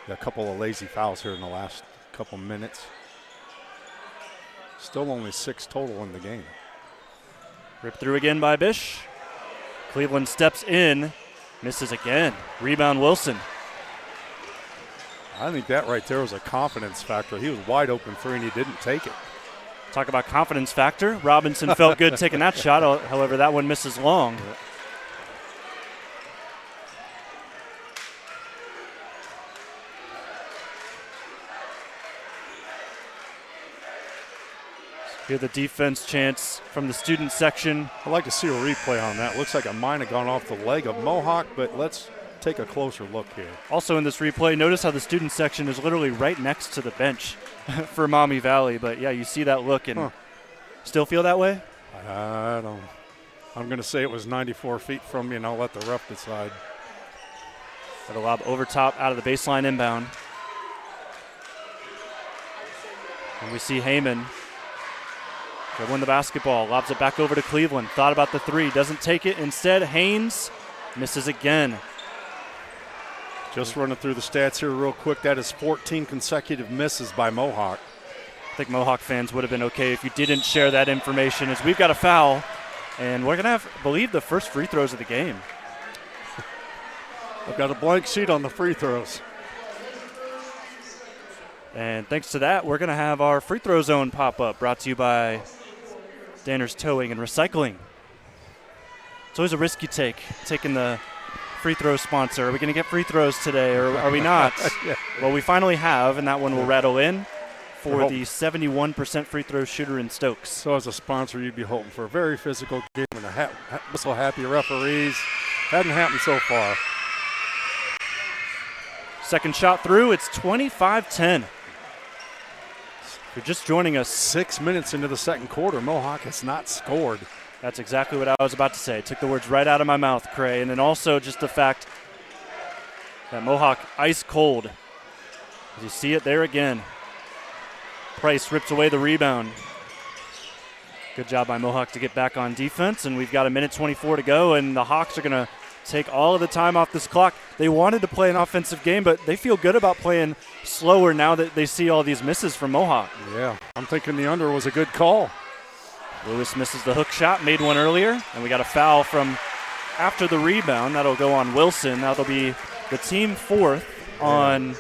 A couple of lazy fouls here in the last couple minutes. Still only 6 total in the game. Ripped through again by Bish. Cleveland steps in, misses again. Rebound Wilson. I think that right there was a confidence factor. He was wide open 3 and he didn't take it. Talk about confidence factor. Robinson felt good taking that shot. However, that one misses long. Yeah. Hear the defense chants from the student section. I'd like to see a replay on that. Looks like it might have gone off the leg of Mohawk, but let's take a closer look here. Also in this replay, notice how the student section is literally right next to the bench for Maumee Valley. But yeah, you see that look and still feel that way? I don't. I'm going to say it was 94 feet from me, and I'll let the ref decide. Got a lob over top out of the baseline inbound. And we see Heyman dribbling the basketball, lobs it back over to Cleveland. Thought about the three, doesn't take it. Instead, Haynes misses again. Just running through the stats here real quick. That is 14 consecutive misses by Mohawk. I think Mohawk fans would have been okay if you didn't share that information, as we've got a foul, and we're going to have, I believe, the first free throws of the game. I've got a blank sheet on the free throws. And thanks to that, we're going to have our free throw zone pop up, brought to you by Danner's Towing and Recycling. It's always a risk you take, taking the free throw sponsor. Are we going to get free throws today, or are we not? Yeah. Well, we finally have, and that one will rattle in for the 71% free throw shooter in Stokes. So as a sponsor, you'd be hoping for a very physical game and a whistle-happy referees. Hadn't happened so far. Second shot through, it's 25-10. If you're just joining us, 6 minutes into the second quarter, Mohawk has not scored. that's exactly what I was about to say. Took the words right out of my mouth, Cray. And then also just the fact that Mohawk ice cold. As you see it there again. Price rips away the rebound. Good job by Mohawk to get back on defense, and we've got 1:24 to go, and the Hawks are going to take all of the time off this clock. They wanted to play an offensive game, but they feel good about playing slower now that they see all these misses from Mohawk. Yeah, I'm thinking the under was a good call. Lewis misses the hook shot, made one earlier, and we got a foul from after the rebound. That'll go on Wilson. That'll be the team fourth on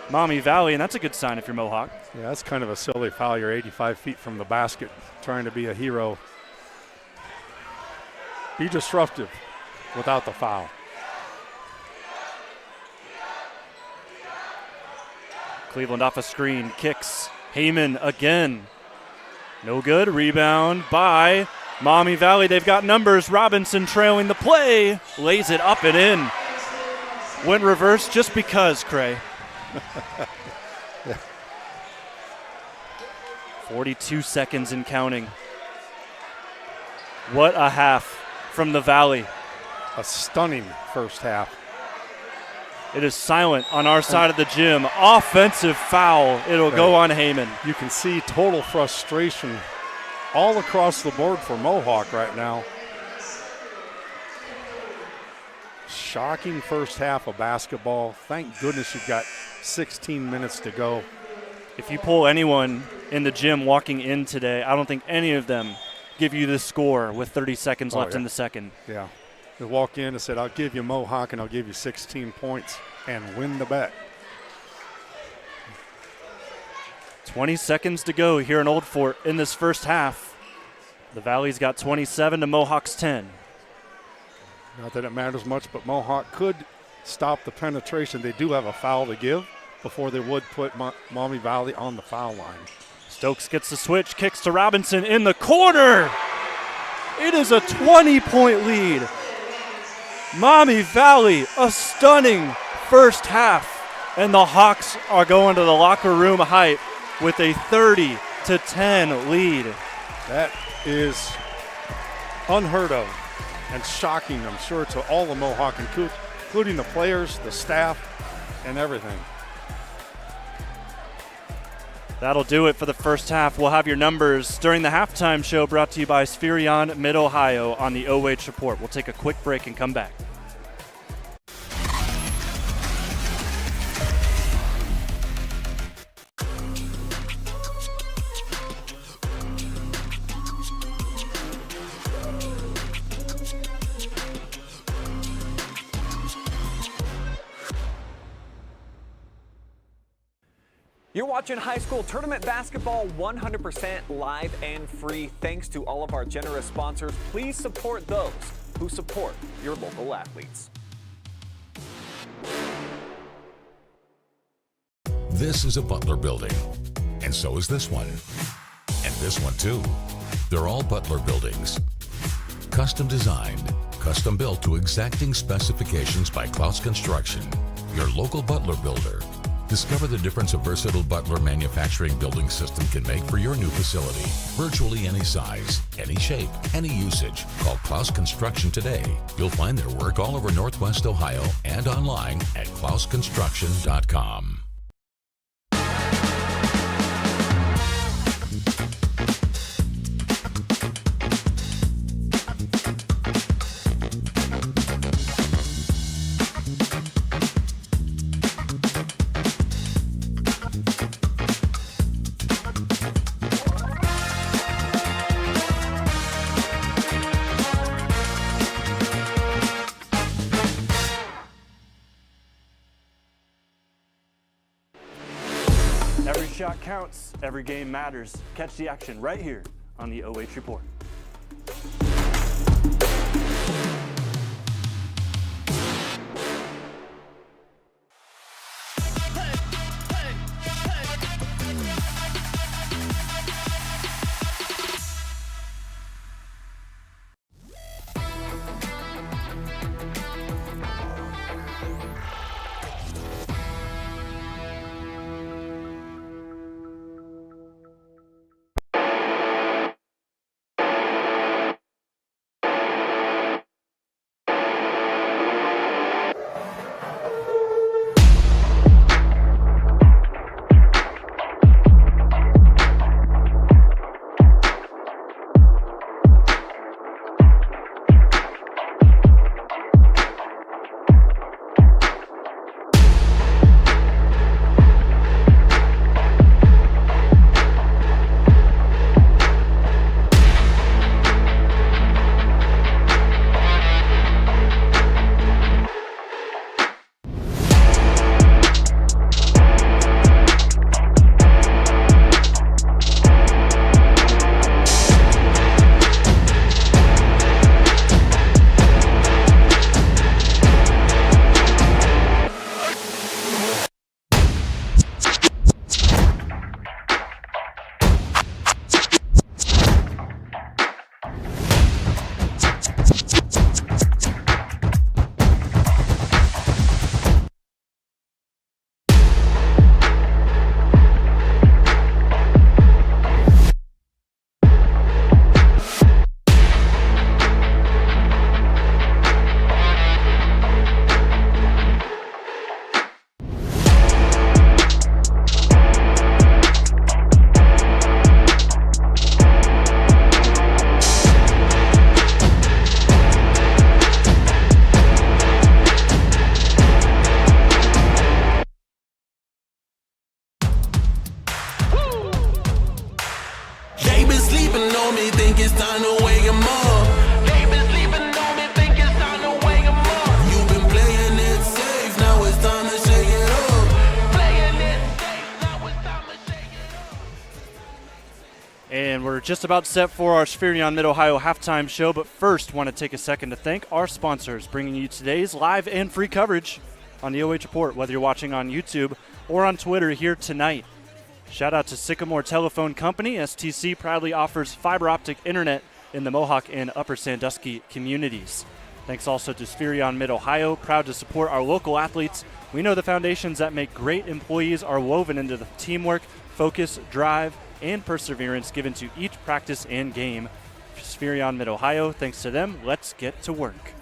Maumee Valley, and that's a good sign if you're Mohawk. Yeah, that's kind of a silly foul. You're 85 feet from the basket, trying to be a hero. Be disruptive without the foul. Cleveland off a screen, kicks. Heyman again. No good. Rebound by Maumee Valley. They've got numbers. Robinson trailing the play. Lays it up and in. Went reverse just because, Cray. 42 seconds and counting. What a half from the Valley. A stunning first half. It is silent on our side of the gym. Offensive foul. It'll go on Heyman. You can see total frustration all across the board for Mohawk right now. Shocking first half of basketball. Thank goodness you've got 16 minutes to go. If you pull anyone in the gym walking in today, I don't think any of them give you this score with 30 seconds left in the second. Yeah. They walk in and said, I'll give you Mohawk and I'll give you 16 points and win the bet. 20 seconds to go here in Old Fort in this first half. The Valley's got 27 to Mohawk's 10. Not that it matters much, but Mohawk could stop the penetration. They do have a foul to give before they would put Maumee Valley on the foul line. Stokes gets the switch, kicks to Robinson in the corner. It is a 20-point lead. Maumee Valley, a stunning first half, and the Hawks are going to the locker room hype with a 30-10 lead. That is unheard of and shocking, I'm sure, to all the Mohawk, including the players, the staff, and everything. That'll do it for the first half. We'll have your numbers during the halftime show, brought to you by Spherion Mid-Ohio on the OH Report. We'll take a quick break and come back. You're watching high school tournament basketball 100% live and free thanks to all of our generous sponsors. Please support those who support your local athletes. This is a Butler building, and so is this one. And this one too. They're all Butler buildings. Custom designed, custom built to exacting specifications by Clouse Construction, your local Butler builder. Discover the difference a versatile Butler manufacturing building system can make for your new facility. Virtually any size, any shape, any usage. Call Clouse Construction today. You'll find their work all over Northwest Ohio and online at clouseconstruction.com. Every shot counts, every game matters. Catch the action right here on the OH Report. And we're just about set for our Spherion Mid-Ohio halftime show, but first want to take a second to thank our sponsors, bringing you today's live and free coverage on the OH Report, whether you're watching on YouTube or on Twitter here tonight. Shout out to Sycamore Telephone Company. STC proudly offers fiber optic internet in the Mohawk and Upper Sandusky communities. Thanks also to Spherion Mid-Ohio, proud to support our local athletes. We know the foundations that make great employees are woven into the teamwork, focus, drive, and perseverance given to each practice and game. Spherion Mid-Ohio, thanks to them, let's get to work.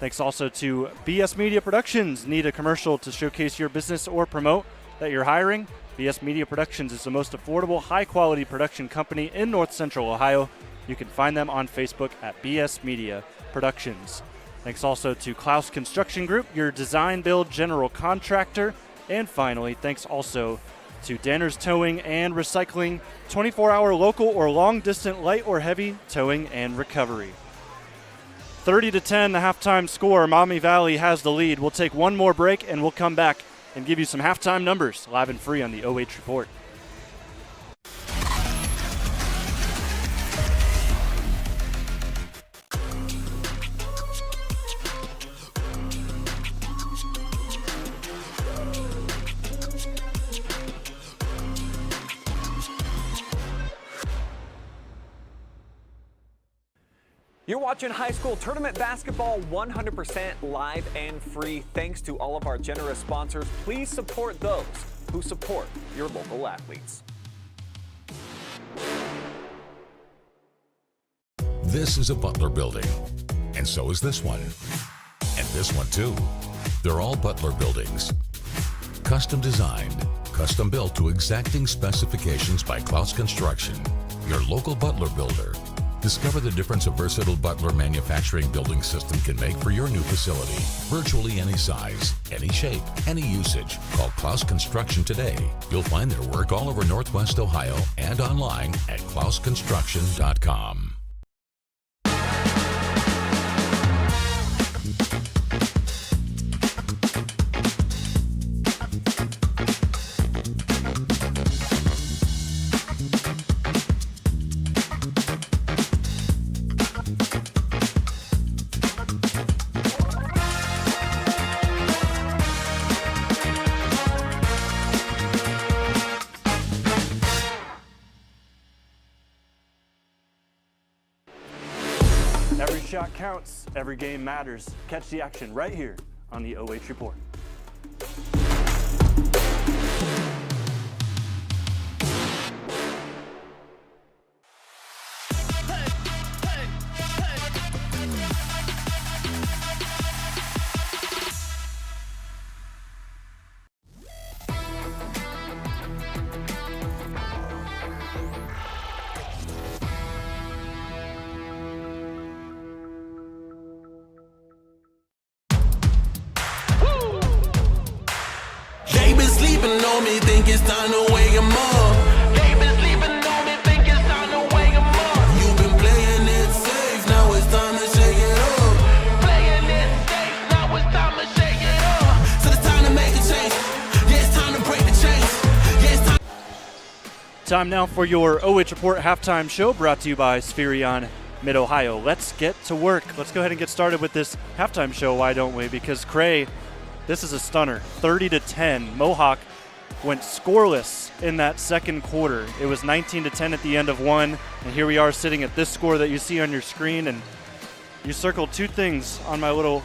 Thanks also to BS Media Productions. Need a commercial to showcase your business or promote that you're hiring? BS Media Productions is the most affordable, high-quality production company in North Central Ohio. You can find them on Facebook at BS Media Productions. Thanks also to Clouse Construction Group, your design build general contractor. And finally, thanks also to Danner's Towing and Recycling, 24-hour local or long-distance light or heavy towing and recovery. 30-10, the halftime score. Maumee Valley has the lead. We'll take one more break, and we'll come back and give you some halftime numbers live and free on the OH Report. You're watching high school tournament basketball 100% live and free thanks to all of our generous sponsors. Please support those who support your local athletes. This is a Butler building, and so is this one. And this one too. They're all Butler buildings. Custom designed, custom built to exacting specifications by Clouse Construction, your local Butler builder. Discover the difference a versatile Butler manufacturing building system can make for your new facility. Virtually any size, any shape, any usage. Call Clouse Construction today. You'll find their work all over Northwest Ohio and online at clouseconstruction.com. Every shot counts, every game matters. Catch the action right here on the OH Report. They been sleeping on me, think it's time to wake 'em up. They been sleeping on me, think it's time to wake 'em up. You've been playing it safe, now it's time to shake it up. Playing it safe, now it's time to shake it up. So it's time to make a change. Yeah, it's time to break the chains. Yeah, it's time. Time now for your OH Report halftime show brought to you by Spherion Mid-Ohio. Let's get to work. Let's go ahead and get started with this halftime show, why don't we? Because Cray, this is a stunner, 30-10. Mohawk went scoreless in that second quarter. It was 19-10 at the end of one, and here we are sitting at this score that you see on your screen, and you circled two things on my little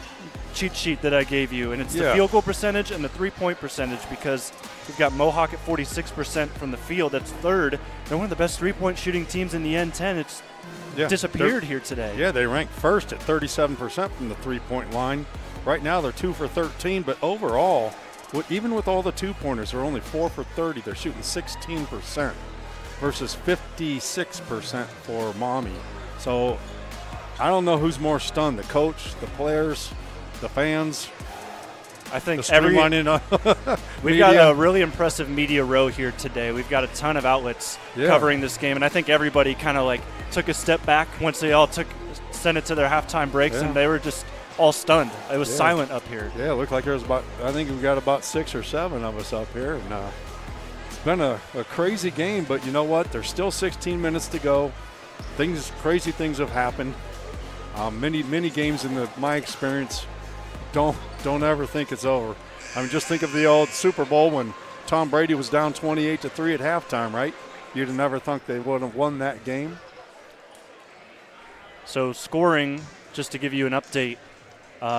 cheat sheet that I gave you, and it's the field goal percentage and the three-point percentage, because we've got Mohawk at 46% from the field. That's third. They're one of the best three-point shooting teams in the N10. It's disappeared here today. Yeah, they ranked first at 37% from the three-point line. Right now they're 2 for 13, but overall, even with all the two-pointers, they're only 4 for 30. They're shooting 16% versus 56% for Maumee. So I don't know who's more stunned, the coach, the players, the fans. I think we've got a really impressive media row here today. We've got a ton of outlets covering this game, and I think everybody kind of like took a step back once they all sent it to their halftime breaks, and they were just all stunned. It was silent up here. Yeah, it looked like there was I think we got about 6 or 7 of us up here, and it's been a crazy game, but you know what? There's still 16 minutes to go. Crazy things have happened. Many games in my experience don't ever think it's over. I mean, just think of the old Super Bowl when Tom Brady was down 28-3 at halftime, right? You'd have never thought they would have won that game. So scoring, just to give you an update,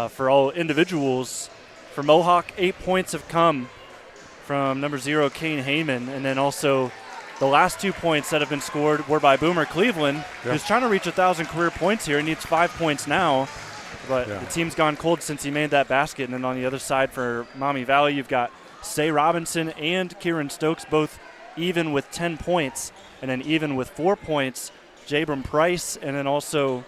for all individuals, for Mohawk, 8 points have come from number 0, Kane Heyman, and then also the last 2 points that have been scored were by Boomer Cleveland, who's trying to reach 1,000 career points here. He needs 5 points now, but the team's gone cold since he made that basket. And then on the other side for Maumee Valley, you've got Say Robinson and Keeran Stokes, both even with 10 points, and then even with 4 points, Jabram Price, and then also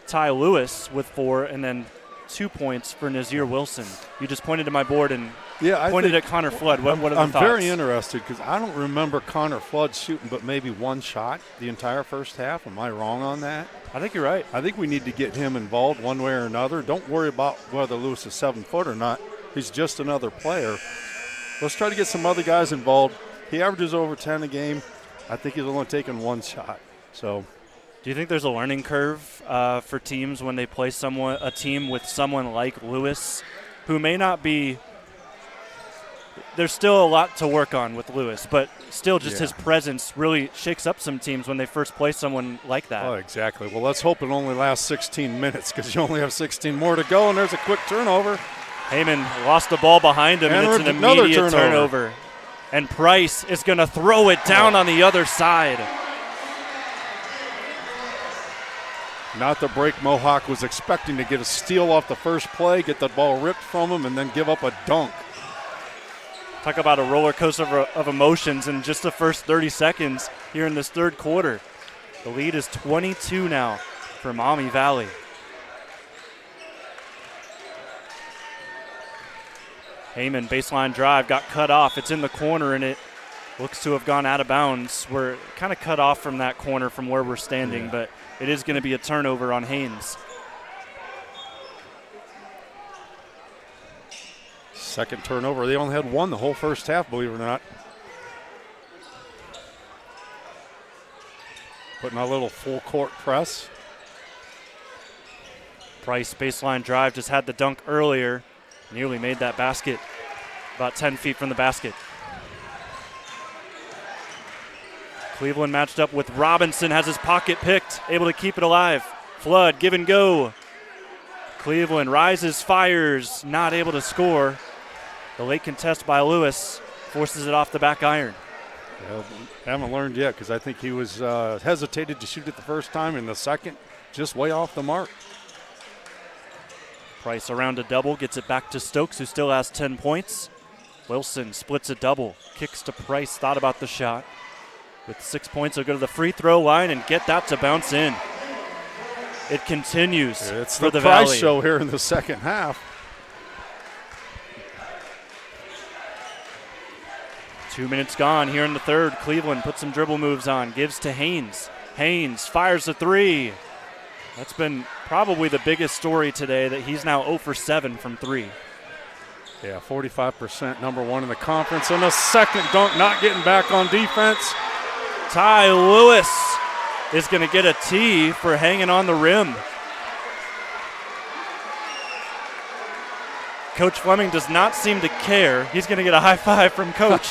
Ty Lewis with 4, and then 2 points for Nazir Wilson. You just pointed to my board and pointed at Connor Flood. What are the thoughts? I'm very interested because I don't remember Connor Flood shooting but maybe one shot the entire first half. Am I wrong on that? I think you're right. I think we need to get him involved one way or another. Don't worry about whether Lewis is 7 foot or not. He's just another player. Let's try to get some other guys involved. He averages over 10 a game. I think he's only taken one shot. So, do you think there's a learning curve for teams when they play a team with someone like Lewis, who may not be there's still a lot to work on with Lewis, but still just his presence really shakes up some teams when they first play someone like that. Oh, exactly. Well, let's hope it only lasts 16 minutes because you only have 16 more to go, and there's a quick turnover. Heyman lost the ball behind him, and it's an immediate turnover. And Price is going to throw it down on the other side. Not the break Mohawk was expecting, to get a steal off the first play, get the ball ripped from him, and then give up a dunk. Talk about a roller coaster of emotions in just the first 30 seconds here in this third quarter. The lead is 22 now for Maumee Valley. Heyman, baseline drive, got cut off. It's in the corner, and it looks to have gone out of bounds. We're kind of cut off from that corner from where we're standing, but it is going to be a turnover on Haynes. Second turnover. They only had one the whole first half, believe it or not. Putting a little full court press. Price, baseline drive, just had the dunk earlier. Nearly made that basket, about 10 feet from the basket. Cleveland matched up with Robinson, has his pocket picked, able to keep it alive. Flood, give and go. Cleveland rises, fires, not able to score. The late contest by Lewis forces it off the back iron. Well, haven't learned yet, because I think he was hesitated to shoot it the first time, and the second just way off the mark. Price around a double, gets it back to Stokes, who still has 10 points. Wilson splits a double, kicks to Price, thought about the shot. With 6 points, he'll go to the free throw line and get that to bounce in. It continues it's for the Price Valley. show here in the second half. 2 minutes gone here in the third. Cleveland puts some dribble moves on, gives to Haynes. Haynes fires a three. That's been probably the biggest story today, that he's now 0 for 7 from 3. Yeah, 45%, number one in the conference. And a second dunk, not getting back on defense. Ty Lewis is going to get a tee for hanging on the rim. Coach Fleming does not seem to care. He's going to get a high five from Coach.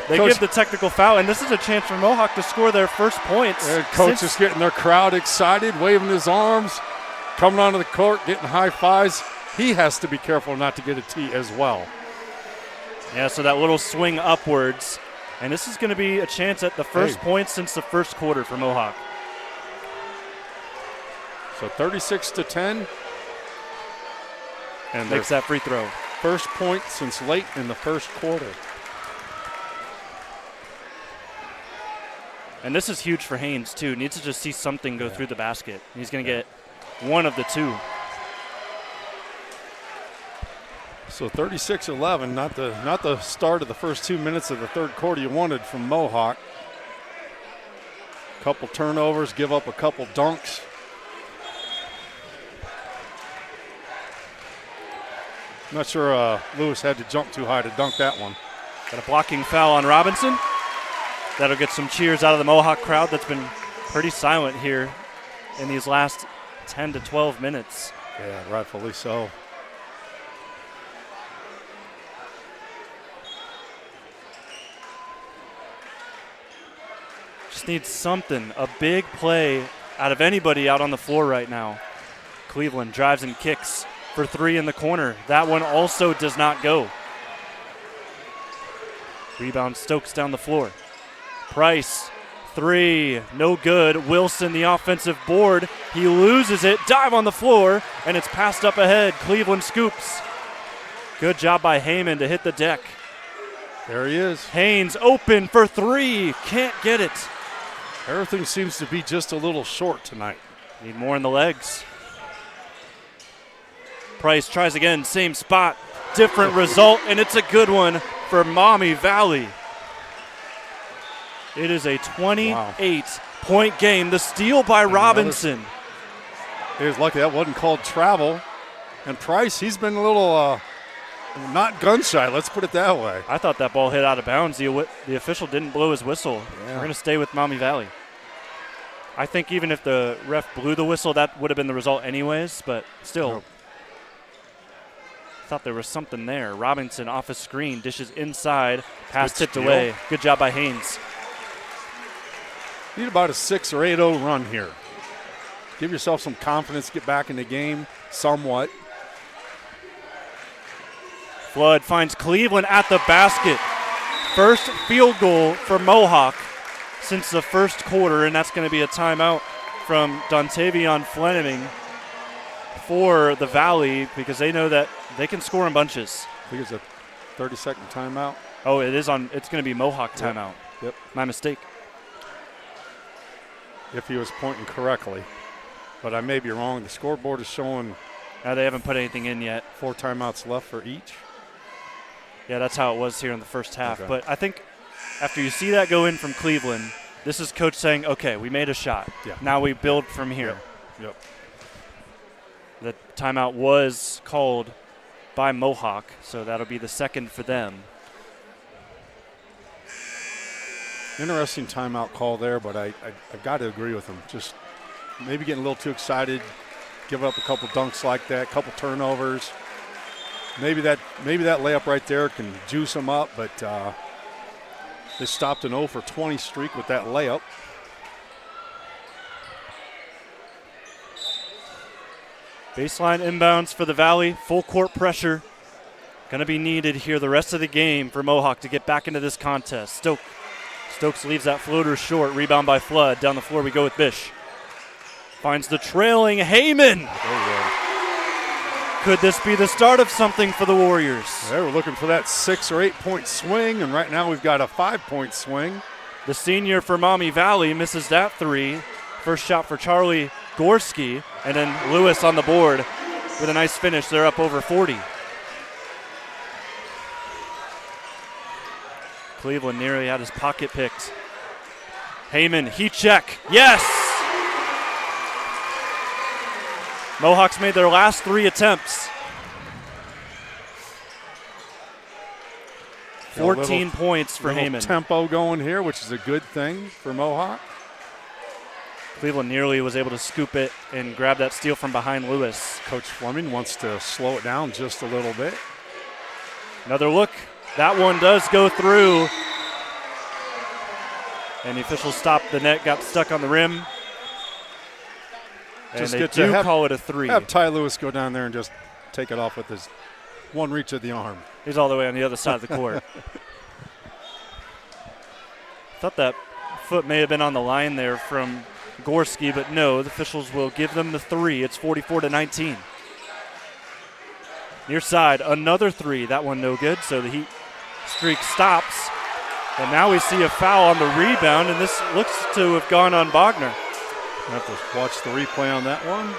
They give the technical foul, and this is a chance for Mohawk to score their first points. Coach is getting their crowd excited, waving his arms, coming onto the court, getting high fives. He has to be careful not to get a tee as well. Yeah, so that little swing upwards. And this is going to be a chance at the first point since the first quarter for Mohawk. So 36-10. And makes that free throw. First point since late in the first quarter. And this is huge for Haynes, too. Needs to just see something go through the basket. He's going to get one of the two. So 36-11, not the start of the first 2 minutes of the third quarter you wanted from Mohawk. Couple turnovers, give up a couple dunks. I'm not sure Lewis had to jump too high to dunk that one. Got a blocking foul on Robinson. That'll get some cheers out of the Mohawk crowd that's been pretty silent here in these last 10 to 12 minutes. Yeah, rightfully so. Just needs something, a big play out of anybody out on the floor right now. Cleveland drives and kicks for three in the corner. That one also does not go. Rebound Stokes down the floor. Price, three, no good. Wilson, the offensive board. He loses it, dive on the floor, and it's passed up ahead. Cleveland scoops. Good job by Heyman to hit the deck. There he is. Haynes open for three, can't get it. Everything seems to be just a little short tonight. Need more in the legs. Price tries again, same spot, different result, and it's a good one for Maumee Valley. It is a 28-point game. The steal by Robinson. He was lucky that wasn't called travel. And Price, he's been a little not gun shy, let's put it that way. I thought that ball hit out of bounds. The official didn't blow his whistle. Yeah. We're going to stay with Maumee Valley. I think even if the ref blew the whistle, that would have been the result anyways, but still. Thought there was something there. Robinson off a screen, dishes inside, pass Good tipped steal. away. Good job by Haynes. Need about a 6 or 8-0 run here. Give yourself some confidence, get back in the game somewhat. Flood finds Cleveland at the basket. First field goal for Mohawk since the first quarter, and that's going to be a timeout from Dontavion Fleming for the Valley because they know that they can score in bunches. I think it's a 30-second timeout. Oh, it is on. It's going to be Mohawk timeout. Yep. My mistake. If he was pointing correctly. But I may be wrong. The scoreboard is showing They haven't put anything in yet. 4 timeouts left for each. Yeah, that's how it was here in the first half. Okay. But I think after you see that go in from Cleveland, this is coach saying, okay, we made a shot. Yeah. Now we build from here. Yep. The timeout was called by Mohawk, so that'll be the second for them. Interesting timeout call there, but I've got to agree with him. Just maybe getting a little too excited, give up a couple dunks like that, a couple turnovers. Maybe that layup right there can juice them up, but they stopped an 0 for 20 streak with that layup. Baseline inbounds for the Valley. Full court pressure. Going to be needed here the rest of the game for Mohawk to get back into this contest. Stokes leaves that floater short. Rebound by Flood. Down the floor we go with Bish. Finds the trailing Heyman. Could this be the start of something for the Warriors? They were looking for that 6 or 8 point swing, and right now we've got a 5-point swing. The senior for Maumee Valley misses that 3. First shot for Charlie Gorski, and then Lewis on the board with a nice finish. They're up over 40. Cleveland nearly had his pocket picked. Heyman, heat check. Yes! Mohawks made their last 3 attempts. 14 points for Heyman. Tempo going here, which is a good thing for Mohawk. Cleveland nearly was able to scoop it and grab that steal from behind Lewis. Coach Fleming wants to slow it down just a little bit. Another look. That one does go through. And the officials stopped the net, got stuck on the rim. And Just they get do to call it a 3. Have Ty Lewis go down there and just take it off with his one reach of the arm. He's all the way on the other side of the court. Thought that foot may have been on the line there from Gorski, but no, the officials will give them the 3. It's 44-19. Near side, another 3. That one no good, so the Heat streak stops. And now we see a foul on the rebound, and this looks to have gone on Bogner. I have to watch the replay on that one.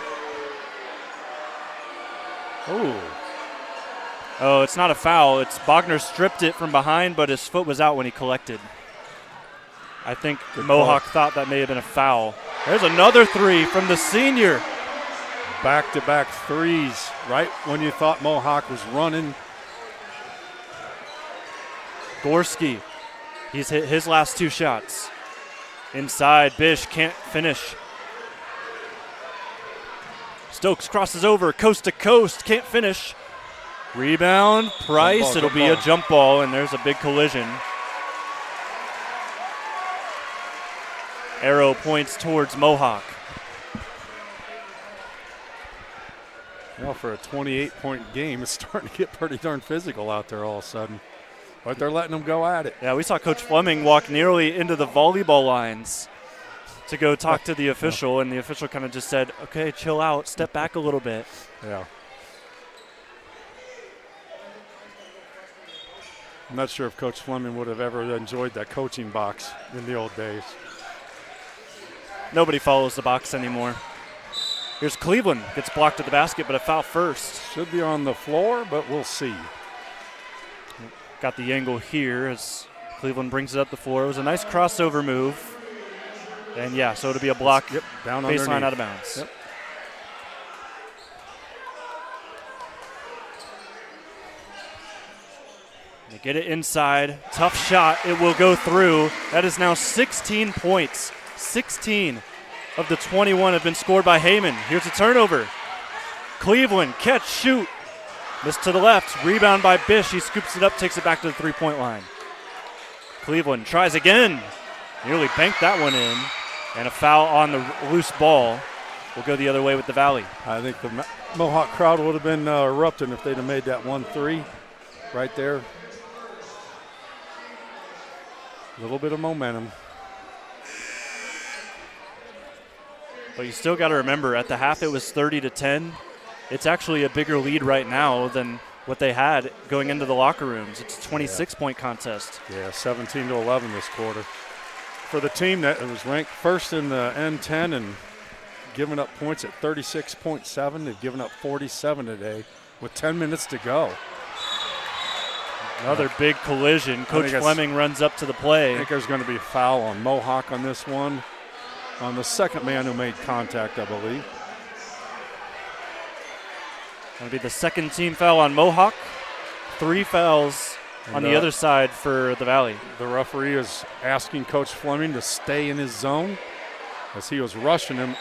Oh, it's not a foul. It's Bogner stripped it from behind, but his foot was out when he collected. I think Mohawk thought that may have been a foul. There's another 3 from the senior. Back-to-back threes right when you thought Mohawk was running. Gorski, he's hit his last 2 shots. Inside, Bish can't finish. Stokes crosses over, coast to coast, can't finish. Rebound, Price, it'll be a jump ball, and there's a big collision. Arrow points towards Mohawk. Well, for a 28-point game, it's starting to get pretty darn physical out there all of a sudden. But they're letting them go at it. Yeah, we saw Coach Fleming walk nearly into the volleyball lines to go talk to the official, and the official kind of just said, okay, chill out, step back a little bit. Yeah. I'm not sure if Coach Fleming would have ever enjoyed that coaching box in the old days. Nobody follows the box anymore. Here's Cleveland, gets blocked at the basket, but a foul first. Should be on the floor, but we'll see. Got the angle here as Cleveland brings it up the floor. It was a nice crossover move. And yeah, so it'll be a block. Yep, down baseline underneath. Out of bounds. Yep. They get it inside. Tough shot. It will go through. That is now 16 points. 16 of the 21 have been scored by Heyman. Here's a turnover. Cleveland, catch, shoot. Missed to the left. Rebound by Bish. He scoops it up, takes it back to the three-point line. Cleveland tries again. Nearly banked that one in. And a foul on the loose ball. Will go the other way with the Valley. I think the Mohawk crowd would have been erupting if they'd have made that 1-3 right there. A little bit of momentum. But you still got to remember, at the half it was 30-10. It's actually a bigger lead right now than what they had going into the locker rooms. It's a 26-point contest. Yeah, 17-11 this quarter. For the team that was ranked first in the N10 and giving up points at 36.7, they've given up 47 today with 10 minutes to go. Another big collision. Coach Fleming runs up to the play. I think there's going to be a foul on Mohawk on this one, on the second man who made contact, I believe. Going to be the second team foul on Mohawk. 3 fouls on the other side for the Valley. The referee is asking Coach Fleming to stay in his zone as he was rushing him,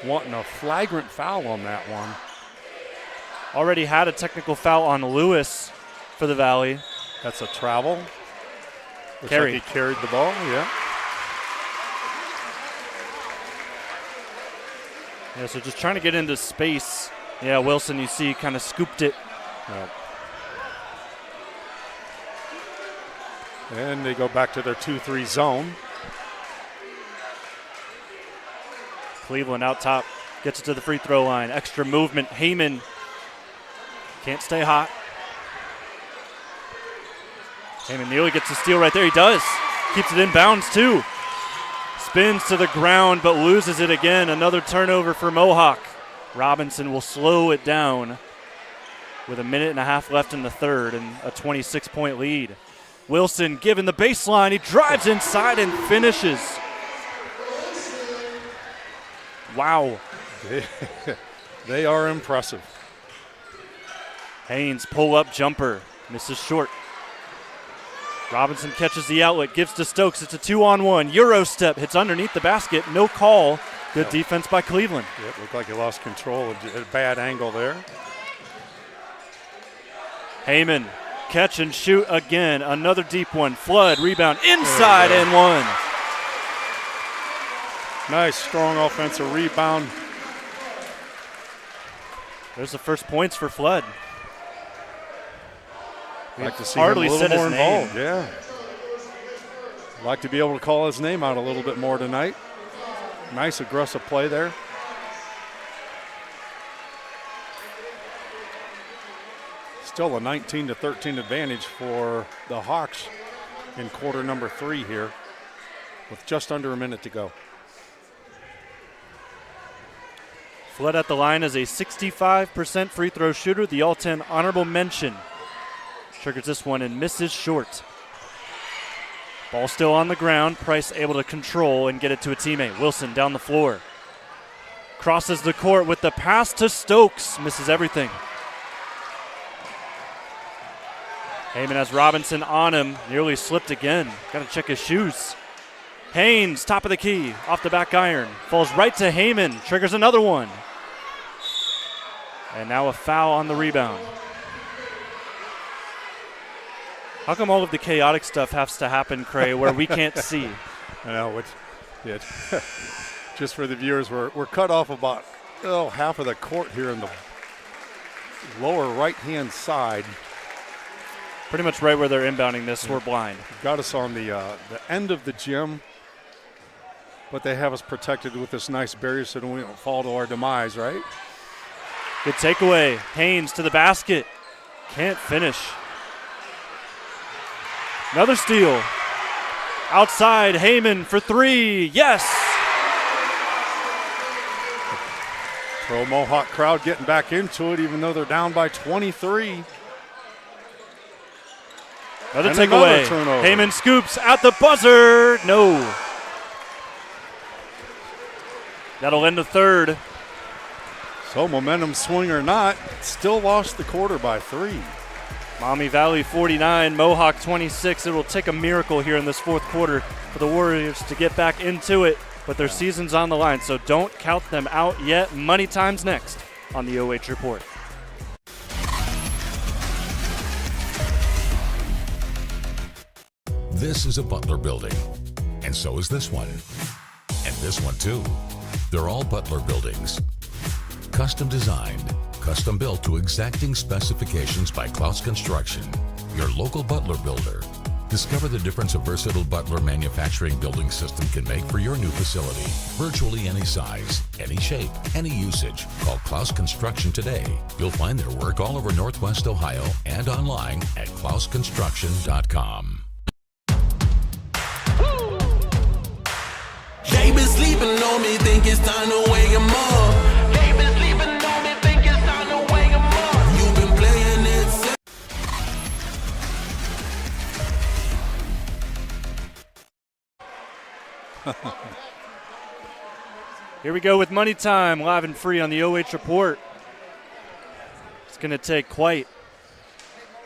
wanting a flagrant foul on that one. Already had a technical foul on Lewis for the Valley. That's a travel. Looks Carry. like he carried the ball, yeah. Yeah, so just trying to get into space. Yeah, Wilson, you see, kind of scooped it. Yep. And they go back to their 2-3 zone. Cleveland out top, gets it to the free throw line. Extra movement. Heyman can't stay hot. Heyman nearly gets a steal right there. He does. Keeps it in bounds, too. Spins to the ground, but loses it again. Another turnover for Mohawk. Robinson will slow it down with 1.5 minutes left in the third and a 26-point lead. Wilson given the baseline. He drives inside and finishes. Wow. They are impressive. Haynes pull-up jumper. Misses short. Robinson catches the outlet, gives to Stokes. It's a 2-on-1. Euro step, hits underneath the basket. No call. Good defense by Cleveland. Yep, looked like he lost control at a bad angle there. Heyman, catch and shoot again. Another deep one. Flood, rebound, inside and one. Nice, strong offensive rebound. There's the first points for Flood. Like to see hardly him a little said more his name. involved. Yeah. Like to be able to call his name out a little bit more tonight. Nice aggressive play there. Still a 19-13 advantage for the Hawks in quarter number 3 here with just under a minute to go. Flood at the line as a 65% free throw shooter. The All-10 honorable mention. Triggers this one and misses short. Ball still on the ground. Price able to control and get it to a teammate. Wilson down the floor. Crosses the court with the pass to Stokes. Misses everything. Heyman has Robinson on him. Nearly slipped again. Got to check his shoes. Haynes, top of the key, off the back iron. Falls right to Heyman. Triggers another one. And now a foul on the rebound. How come all of the chaotic stuff has to happen, Cray, where we can't see? I know. Just for the viewers, we're cut off about half of the court here in the lower right-hand side. Pretty much right where they're inbounding this, we're blind. Got us on the end of the gym, but they have us protected with this nice barrier so that we don't fall to our demise, right? Good takeaway. Haynes to the basket. Can't finish. Another steal. Outside, Heyman for 3. Yes! Pro Mohawk crowd getting back into it even though they're down by 23. Another And takeaway. another turnover. Heyman scoops at the buzzer. No. That'll end the third. So momentum swing or not, still lost the quarter by 3. Maumee Valley 49, Mohawk 26. It will take a miracle here in this fourth quarter for the Warriors to get back into it, but their season's on the line, so don't count them out yet. Money time's next on the OH Report. This is a Butler building, and so is this one. And this one too. They're all Butler buildings. Custom designed, custom built to exacting specifications by Clouse Construction, your local Butler builder. Discover the difference a versatile Butler manufacturing building system can make for your new facility. Virtually any size, any shape, any usage. Call Clouse Construction today. You'll find their work all over Northwest Ohio and online at clouseconstruction.com. They been sleeping on me, think it's time to wake 'em up. They been sleeping on me, think it's time to wake 'em up. You've been playing it safe. Here we go with Money Time, live and free on the OH Report. It's going to take quite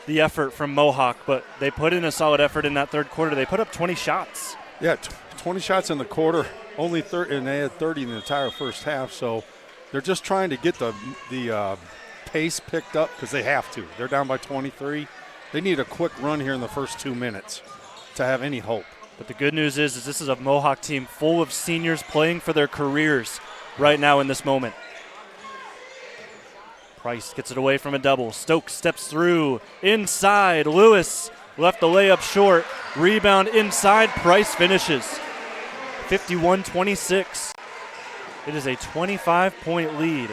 the effort from Mohawk, but they put in a solid effort in that third quarter. They put up 20 shots. Yeah, 20 shots in the quarter, only 30, and they had 30 in the entire first half. So they're just trying to get the pace picked up because they have to. They're down by 23. They need a quick run here in the first 2 minutes to have any hope. But the good news is this is a Mohawk team full of seniors playing for their careers right now in this moment. Price gets it away from a double. Stokes steps through inside. Lewis left the layup short. Rebound inside. Price finishes. 51-26. It is a 25-point lead.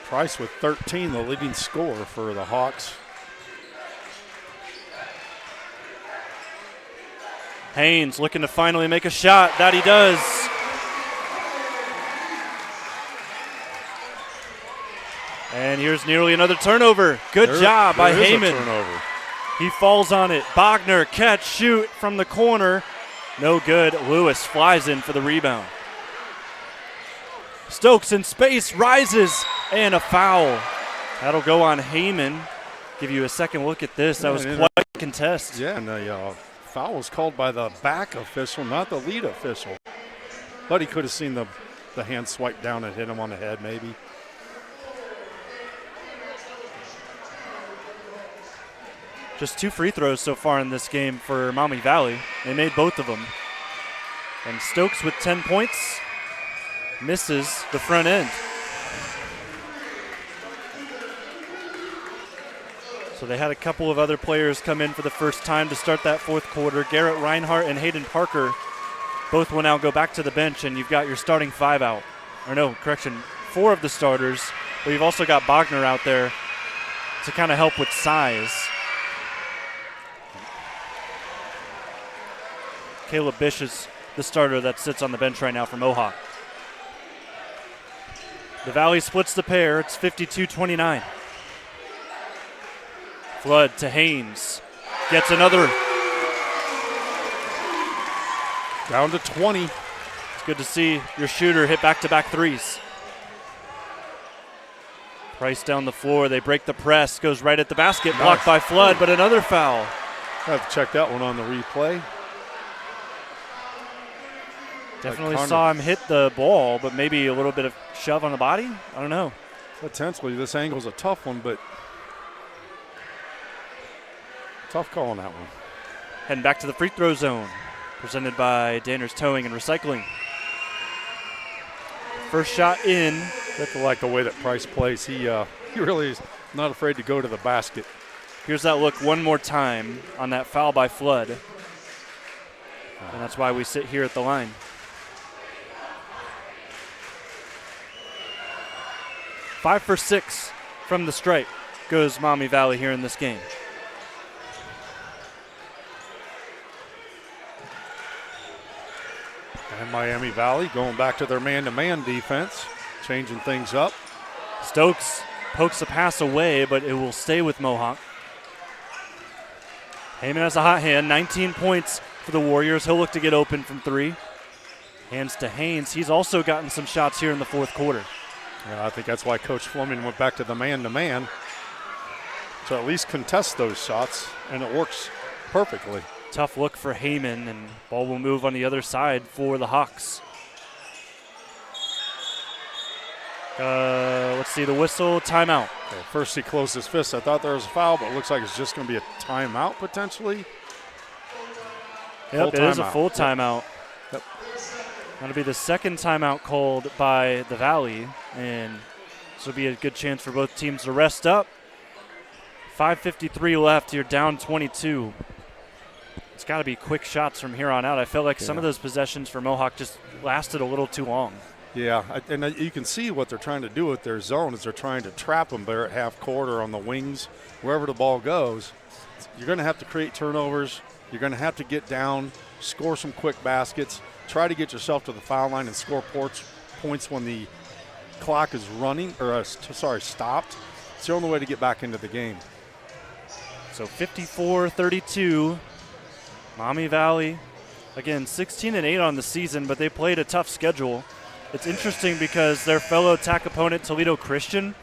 Price with 13, the leading scorer for the Hawks. Haynes looking to finally make a shot. That he does. And here's nearly another turnover. Good job by Heyman. He falls on it. Bogner, catch, shoot from the corner. No good. Lewis flies in for the rebound. Stokes in space, rises, and a foul. That'll go on Heyman. Give you a second look at this. That was quite a contest. Yeah, and the foul was called by the back official, not the lead official. But he could have seen the hand swipe down and hit him on the head, maybe. Just 2 free throws so far in this game for Maumee Valley. They made both of them. And Stokes with 10 points misses the front end. So they had a couple of other players come in for the first time to start that fourth quarter. Garrett Reinhart and Hayden Parker both will now go back to the bench, and you've got your starting 5 out. Or no, correction, 4 of the starters, but you've also got Bogner out there to kind of help with size. Caleb Bish is the starter that sits on the bench right now for Mohawk. The Valley splits the pair. It's 52-29. Flood to Haynes. Gets another. Down to 20. It's good to see your shooter hit back-to-back threes. Price down the floor. They break the press. Goes right at the basket. Blocked by Flood, but another foul. I have to check that one on the replay. Definitely saw him hit the ball, but maybe a little bit of shove on the body. I don't know. Potentially, this angle's a tough one, but tough call on that one. Heading back to the free throw zone. Presented by Danner's Towing and Recycling. First shot in. Definitely like the way that Price plays. He really is not afraid to go to the basket. Here's that look one more time on that foul by Flood. And that's why we sit here at the line. 5 for 6 from the stripe goes Maumee Valley here in this game. And Miami Valley going back to their man-to-man defense, changing things up. Stokes pokes a pass away, but it will stay with Mohawk. Heyman has a hot hand, 19 points for the Warriors. He'll look to get open from 3. Hands to Haynes. He's also gotten some shots here in the fourth quarter. Yeah, I think that's why Coach Fleming went back to the man-to-man to at least contest those shots, and it works perfectly. Tough look for Heyman, and ball will move on the other side for the Hawks. Let's see the whistle. Timeout. Okay, first he closed his fist. I thought there was a foul, but it looks like it's just going to be a timeout potentially. Yep, it is a full timeout. Yep. That'll be the second timeout called by the Valley, and this will be a good chance for both teams to rest up. 5:53 left. You're down 22. It's got to be quick shots from here on out. I felt like some of those possessions for Mohawk just lasted a little too long. Yeah, and you can see what they're trying to do with their zone is they're trying to trap them there at half court or on the wings, wherever the ball goes. You're going to have to create turnovers. You're going to have to get down, score some quick baskets, try to get yourself to the foul line and score points when the clock is running, or stopped. It's the only way to get back into the game. So 54-32, Maumee Valley, again 16-8 on the season, but they played a tough schedule. It's interesting because their fellow TAC opponent Toledo Christian,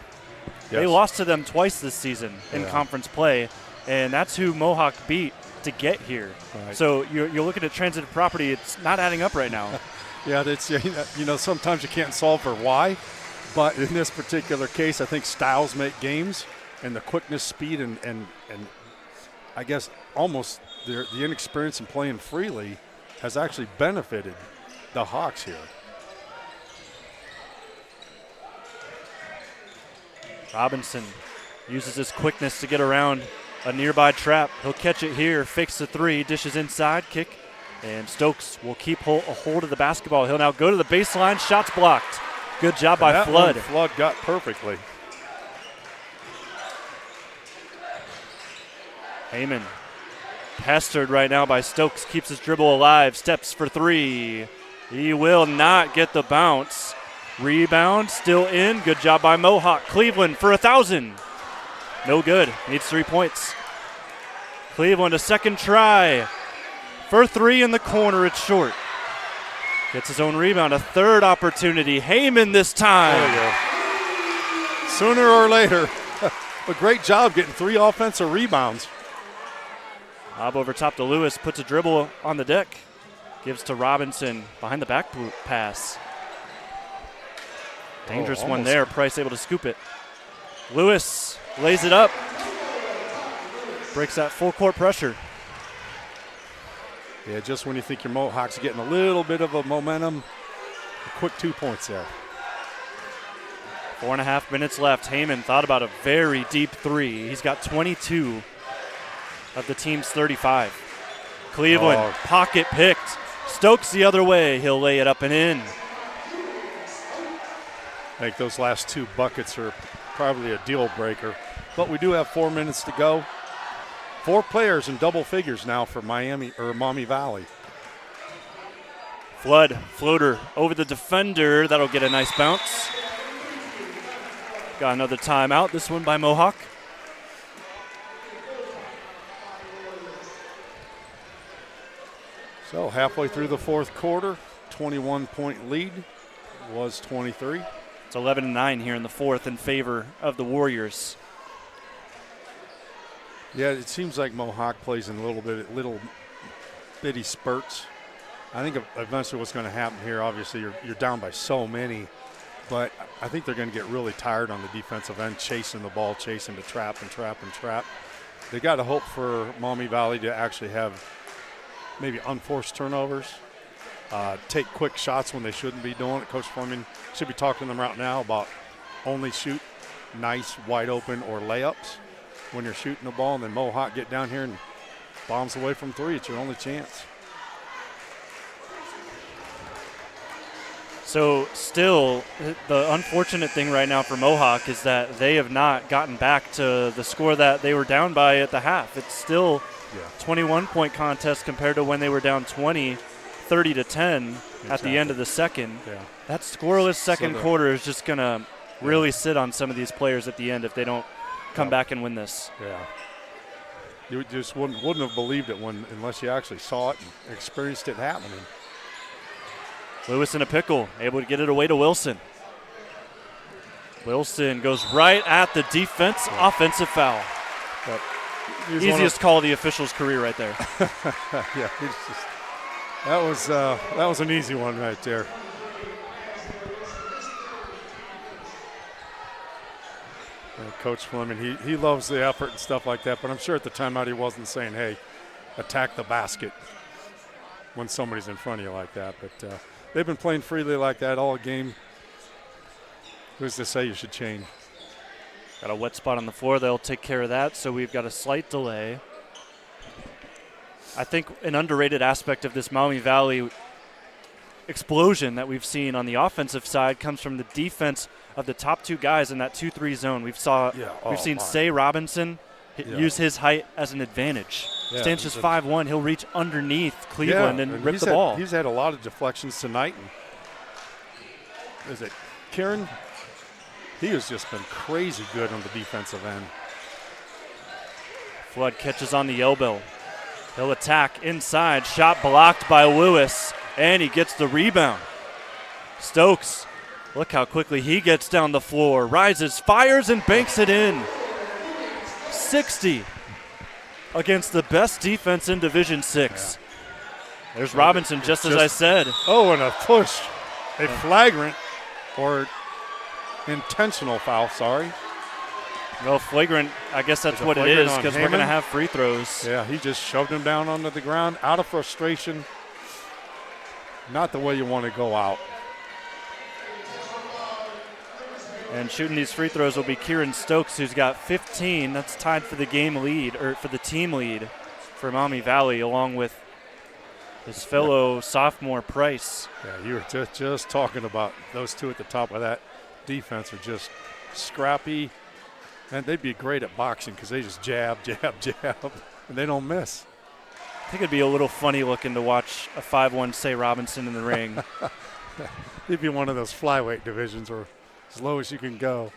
they lost to them twice this season in conference play, and that's who Mohawk beat to get here. Right. So you're looking at transitive property. It's not adding up right now. Yeah, it's sometimes you can't solve for why, but in this particular case, I think styles make games, and the quickness, speed, and I guess almost the inexperience in playing freely has actually benefited the Hawks here. Robinson uses his quickness to get around a nearby trap. He'll catch it here, fakes the three, dishes inside, kick, and Stokes will keep a hold of the basketball. He'll now go to the baseline, shots blocked. Good job by Flood. Flood got perfectly. Heyman pestered right now by Stokes, keeps his dribble alive, steps for three. He will not get the bounce. Rebound still in. Good job by Mohawk. Cleveland for 1,000. No good. Needs 3 points. Cleveland a second try. For three in the corner. It's short. Gets his own rebound. A third opportunity. Heyman this time. There you go. Sooner or later. A great job getting 3 offensive rebounds. Lob over top to Lewis. Puts a dribble on the deck. Gives to Robinson. Behind the back pass. Dangerous one there. Price able to scoop it. Lewis lays it up. Breaks that full court pressure. Yeah, just when you think your Mohawks are getting a little bit of a momentum, a quick 2 points there. 4.5 minutes left. Heyman thought about a very deep three. He's got 22 of the team's 35. Cleveland, pocket picked. Stokes the other way. He'll lay it up and in. I think those last 2 buckets are probably a deal breaker. But we do have 4 minutes to go. 4 players in double figures now for Maumee Valley. Flood, floater over the defender. That'll get a nice bounce. Got another timeout. This one by Mohawk. So halfway through the fourth quarter, 21-point lead was 23. It's 11-9 here in the fourth in favor of the Warriors. Yeah, it seems like Mohawk plays in little bitty spurts. I think eventually what's going to happen here, obviously you're down by so many, but I think they're going to get really tired on the defensive end, chasing the ball, chasing to trap and trap and trap. They got to hope for Maumee Valley to actually have maybe unforced turnovers, take quick shots when they shouldn't be doing it. Coach Fleming should be talking to them right now about only shoot nice, wide open or layups when you're shooting the ball, and then Mohawk get down here and bombs away from three. It's your only chance. So still, the unfortunate thing right now for Mohawk is that they have not gotten back to the score that they were down by at the half. It's still 21-point contest compared to when they were down 20, 30-10 at the end of the second. Yeah. That scoreless second quarter is just going to really sit on some of these players at the end if they don't come back and win this. Yeah. You just wouldn't have believed it unless you actually saw it and experienced it happening. Lewis in a pickle, able to get it away to Wilson. Wilson goes right at the defense, offensive foul. But easiest call of the official's career right there. Yeah, that was an easy one right there. Coach Fleming, he loves the effort and stuff like that, but I'm sure at the timeout he wasn't saying, hey, attack the basket when somebody's in front of you like that. But they've been playing freely like that all game. Who's to say you should change? Got a wet spot on the floor. They'll take care of that, so we've got a slight delay. I think an underrated aspect of this Maumee Valley explosion that we've seen on the offensive side comes from the defense of the top two guys in that 2-3 zone. We've seen Say Robinson use his height as an advantage. Stands just 5'1". He'll reach underneath Cleveland and rip the ball. He's had a lot of deflections tonight. And is it Keeran? He has just been crazy good on the defensive end. Flood catches on the elbow. He'll attack inside. Shot blocked by Lewis, and he gets the rebound. Stokes, look how quickly he gets down the floor. Rises, fires, and banks it in. 60 against the best defense in Division 6. There's Robinson, just as I said. Oh, and a push. A flagrant or intentional foul, sorry. Well, flagrant, I guess that's what it is, because we're going to have free throws. Yeah, he just shoved him down onto the ground out of frustration. Not the way you want to go out. And shooting these free throws will be Keeran Stokes, who's got 15. That's tied for the game lead, or for the team lead for Maumee Valley, along with his fellow sophomore Price. Yeah, you were just talking about those two at the top of that defense are just scrappy. And they'd be great at boxing because they just jab, jab, jab, and they don't miss. I think it'd be a little funny looking to watch a 5'1" Say Robinson in the ring. He'd be one of those flyweight divisions or as low as you can go.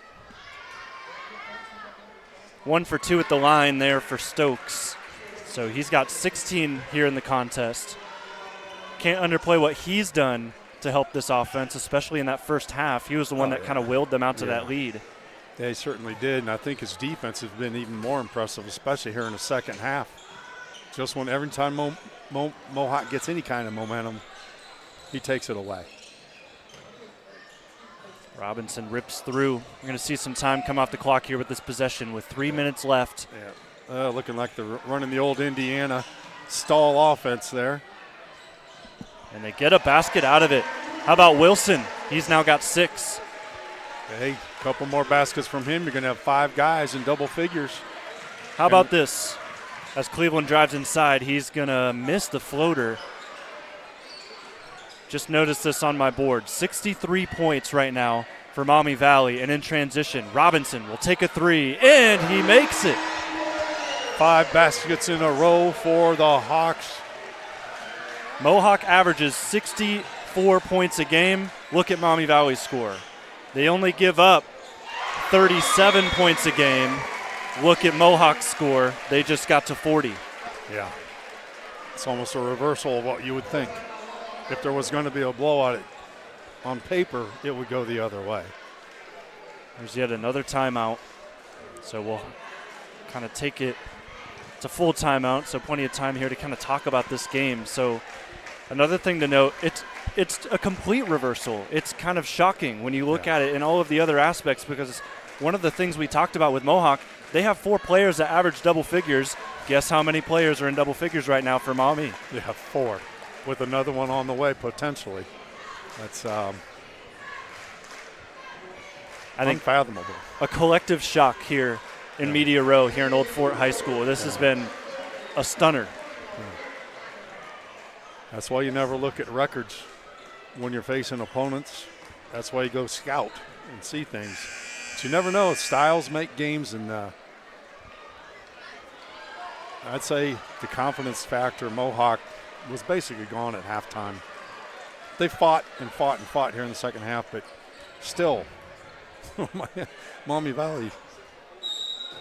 1 for 2 at the line there for Stokes. So he's got 16 here in the contest. Can't underplay what he's done to help this offense, especially in that first half. He was the one that kind of willed them out to that lead. Yeah, he certainly did, and I think his defense has been even more impressive, especially here in the second half. Just when every time Mohawk gets any kind of momentum, he takes it away. Robinson rips through. We're going to see some time come off the clock here with this possession with 3 minutes left. Yeah, looking like they're running the old Indiana stall offense there. And they get a basket out of it. How about Wilson? He's now got 6. Hey, a couple more baskets from him. You're going to have 5 guys in double figures. How about this? As Cleveland drives inside, he's going to miss the floater. Just noticed this on my board. 63 points right now for Maumee Valley. And in transition, Robinson will take a 3, and he makes it. 5 baskets in a row for the Hawks. Mohawk averages 64 points a game. Look at Maumee Valley's score. They only give up 37 points a game. Look at Mohawk's score. They just got to 40. Yeah. It's almost a reversal of what you would think. If there was going to be a blowout on paper, it would go the other way. There's yet another timeout. So we'll kind of take it. It's a full timeout, so plenty of time here to kind of talk about this game. So another thing to note, it's a complete reversal. It's kind of shocking when you look at it in all of the other aspects, because one of the things we talked about with Mohawk, they have 4 players that average double figures. Guess how many players are in double figures right now for Maumee? They have 4, with another one on the way potentially. That's I think unfathomable. A collective shock here in Media Row here in Old Fort High School. This has been a stunner. That's why you never look at records when you're facing opponents. That's why you go scout and see things. But you never know. Styles make games, and I'd say the confidence factor, Mohawk was basically gone at halftime. They fought and fought and fought here in the second half, but still, Maumee Valley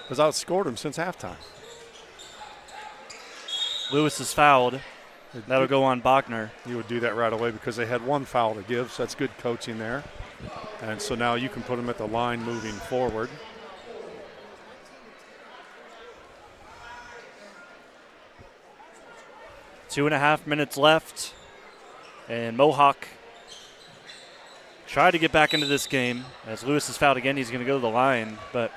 has outscored them since halftime. Lewis is fouled. That'll go on Bachner. You would do that right away because they had 1 foul to give, so that's good coaching there. And so now you can put them at the line moving forward. Two and a half minutes left, and Mohawk try to get back into this game. As Lewis is fouled again, he's going to go to the line, but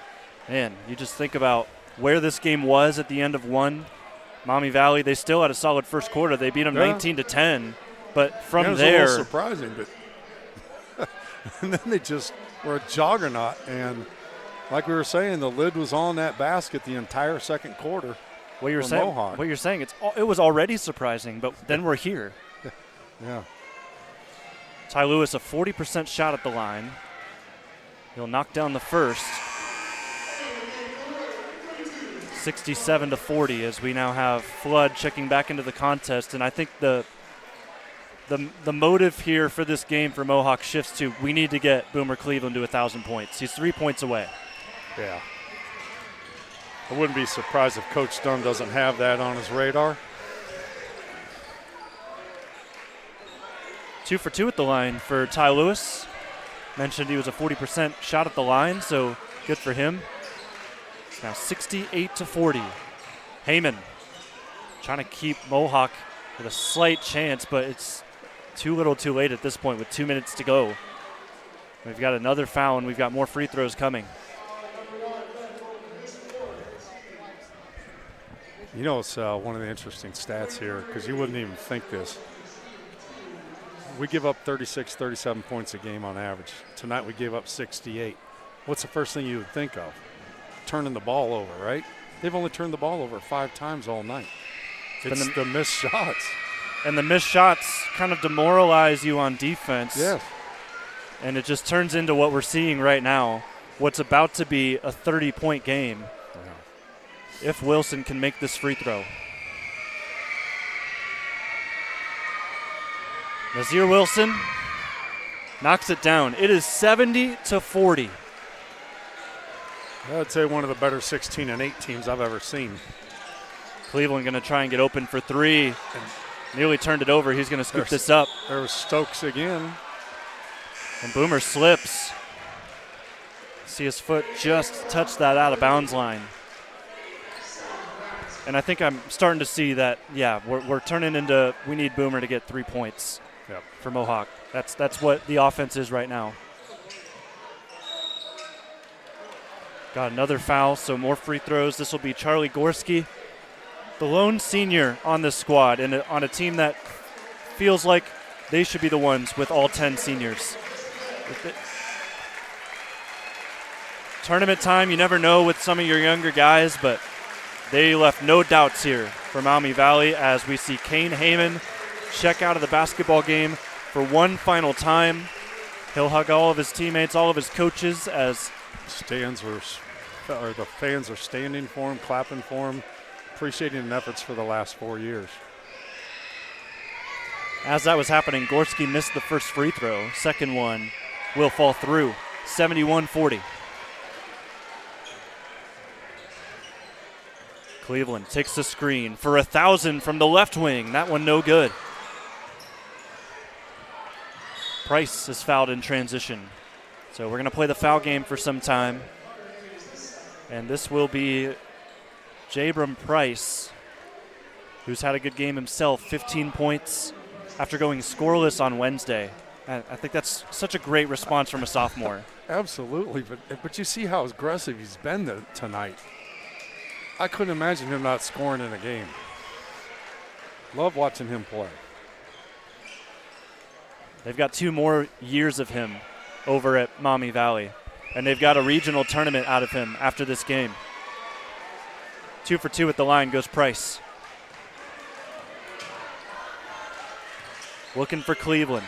Man, you just think about where this game was at the end of one. Maumee Valley, they still had a solid first quarter. They beat them 19-10. But from it was there, a little surprising, but and then they just were a juggernaut. And like we were saying, the lid was on that basket the entire second quarter. What you're saying, it was already surprising, but then we're here. Yeah. Ty Lewis, a 40% shot at the line. He'll knock down the first. 67-40 as we now have Flood checking back into the contest. And I think the motive here for this game for Mohawk shifts to we need to get Boomer Cleveland to 1,000 points. He's 3 points away. Yeah. I wouldn't be surprised if Coach Dunn doesn't have that on his radar. 2 for 2 at the line for Ty Lewis. Mentioned he was a 40% shot at the line, so good for him. It's now 68-40. Heyman trying to keep Mohawk with a slight chance, but it's too little too late at this point with 2 minutes to go. We've got another foul, and we've got more free throws coming. You know, it's one of the interesting stats here because you wouldn't even think this. We give up 36, 37 points a game on average. Tonight we gave up 68. What's the first thing you would think of? Turning the ball over, right? They've only turned the ball over 5 times all night. It's the missed shots. And the missed shots kind of demoralize you on defense. Yes. And it just turns into what we're seeing right now, what's about to be a 30-point game. If Wilson can make this free throw. Nazir Wilson knocks it down. It is 70-40. I'd say one of the better 16 and 8 teams I've ever seen. Cleveland going to try and get open for three. And nearly turned it over. He's going to scoop this up. There was Stokes again. And Boomer slips. See his foot just touch that out of bounds line. And I think I'm starting to see that, yeah, we're turning into we need Boomer to get 3 points for Mohawk. That's what the offense is right now. Got another foul, so more free throws. This will be Charlie Gorski, the lone senior on this squad, and on a team that feels like they should be the ones with all 10 seniors. Tournament time, you never know with some of your younger guys, but they left no doubts here for Maumee Valley as we see Kane Heyman check out of the basketball game for one final time. He'll hug all of his teammates, all of his coaches as the fans are standing for him, clapping for him, appreciating the efforts for the last 4 years. As that was happening, Gorski missed the first free throw. Second one will fall through, 71-40. Cleveland takes the screen for 1,000 from the left wing. That one no good. Price is fouled in transition. So we're going to play the foul game for some time. And this will be Jabram Price, who's had a good game himself, 15 points after going scoreless on Wednesday. I think that's such a great response from a sophomore. Absolutely, but you see how aggressive he's been tonight. I couldn't imagine him not scoring in a game. Love watching him play. They've got 2 more years of him over at Maumee Valley, and they've got a regional tournament out of him after this game. 2 for 2 at the line goes Price. Looking for Cleveland.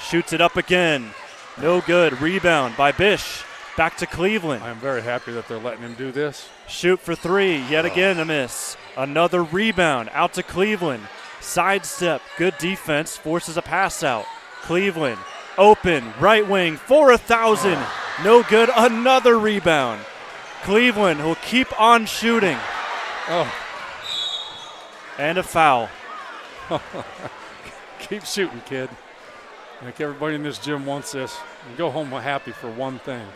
Shoots it up again. No good. Rebound by Bish. Back to Cleveland. I'm very happy that they're letting him do this. Shoot for 3. Yet again a miss. Another rebound out to Cleveland. Sidestep. Good defense. Forces a pass out. Cleveland open. Right wing for 1,000. No good. Another rebound. Cleveland will keep on shooting. And a foul. Keep shooting, kid. I think everybody in this gym wants this. And go home happy for one thing.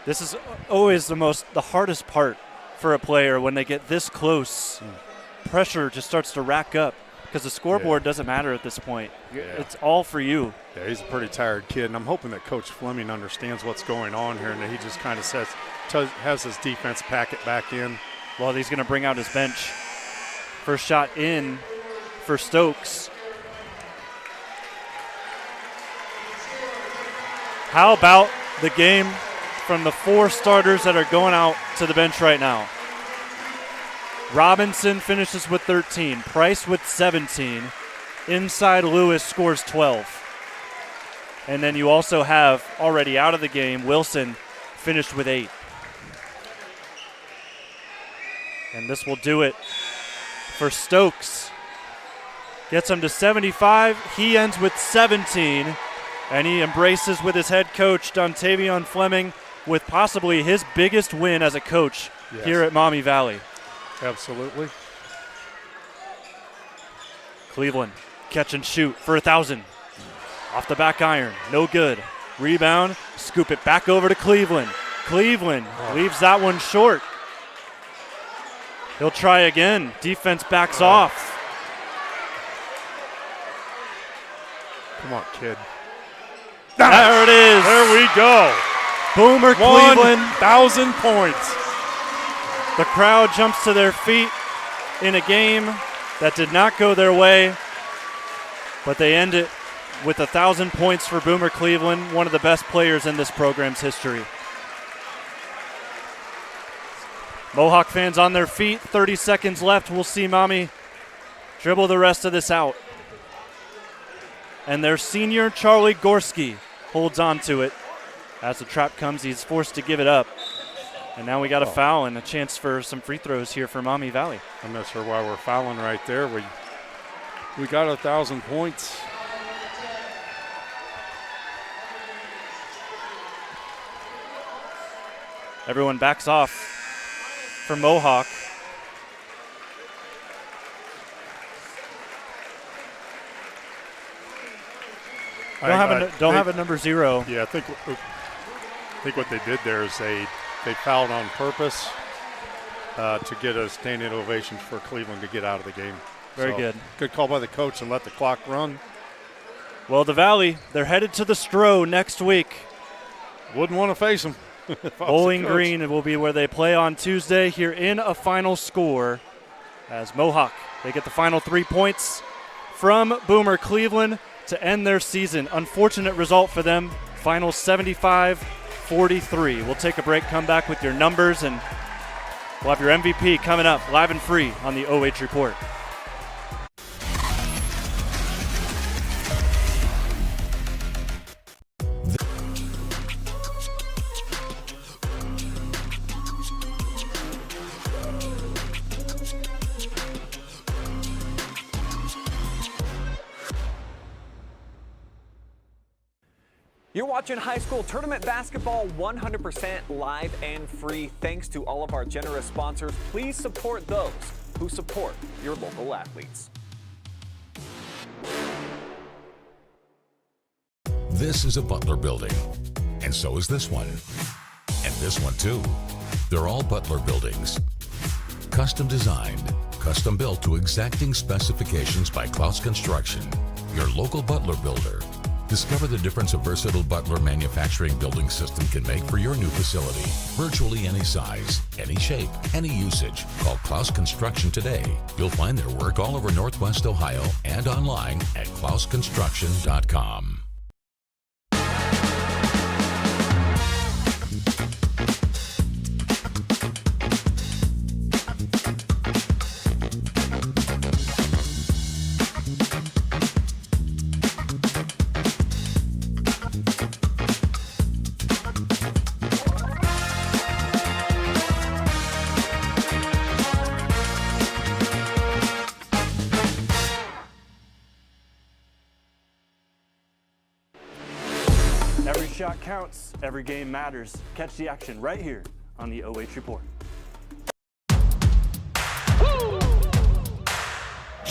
This is always the hardest part for a player when they get this close. Pressure just starts to rack up. because the scoreboard doesn't matter at this point. It's all for you. Yeah, he's a pretty tired kid, and I'm hoping that Coach Fleming understands what's going on here and that he just kind of has his defense pack it back in. Well, he's going to bring out his bench. First shot in for Stokes. How about the game from the 4 starters that are going out to the bench right now? Robinson finishes with 13, Price with 17, inside Lewis scores 12. And then you also have, already out of the game, Wilson finished with 8. And this will do it for Stokes. Gets him to 75. He ends with 17. And he embraces with his head coach, Dontavion Fleming, with possibly his biggest win as a coach here at Maumee Valley. Absolutely. Cleveland, catch and shoot for 1,000. Off the back iron, no good. Rebound, scoop it back over to Cleveland. Cleveland leaves that one short. He'll try again. Defense backs off. Come on, kid. There it is. There we go. Boomer Cleveland. 1,000 points. The crowd jumps to their feet in a game that did not go their way, but they end it with 1,000 points for Boomer Cleveland, one of the best players in this program's history. Mohawk fans on their feet, 30 seconds left. We'll see Maumee dribble the rest of this out. And their senior, Charlie Gorski, holds on to it. As the trap comes, he's forced to give it up. And now we got a foul and a chance for some free throws here for Maumee Valley. I'm not sure why we're fouling right there. We got 1,000 points. Everyone backs off for Mohawk. Don't have a number 0. Yeah, I think what they did there is they fouled on purpose to get a standing ovation for Cleveland to get out of the game. Very good. Good call by the coach and let the clock run. Well, the Valley, they're headed to the Stro next week. Wouldn't want to face them. Bowling Green will be where they play on Tuesday. Here in a final score as Mohawk, they get the final 3 points from Boomer Cleveland to end their season. Unfortunate result for them. Final 75-43. We'll take a break, come back with your numbers, and we'll have your MVP coming up live and free on the OH Report. You're watching high school tournament basketball 100% live and free thanks to all of our generous sponsors. Please support those who support your local athletes. This is a Butler building, and so is this one. And this one too. They're all Butler buildings. Custom designed, custom built to exacting specifications by Clouse Construction, your local Butler builder. Discover the difference a versatile Butler manufacturing building system can make for your new facility. Virtually any size, any shape, any usage. Call Clouse Construction today. You'll find their work all over Northwest Ohio and online at clouseconstruction.com. Every shot counts, every game matters. Catch the action right here on the OH Report.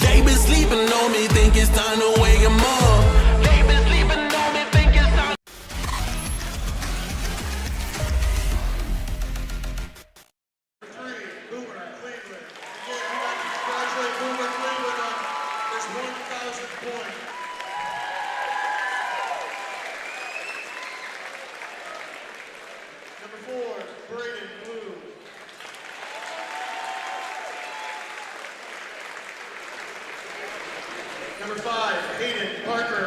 They been sleeping on me, think it's time to wake 'em up. They been sleeping on me, think it's time. Boomer Cleveland. Again, we like to congratulate Boomer Cleveland on this 1,000 points. Number 4, Braden Blue. Number 5, Hayden Parker.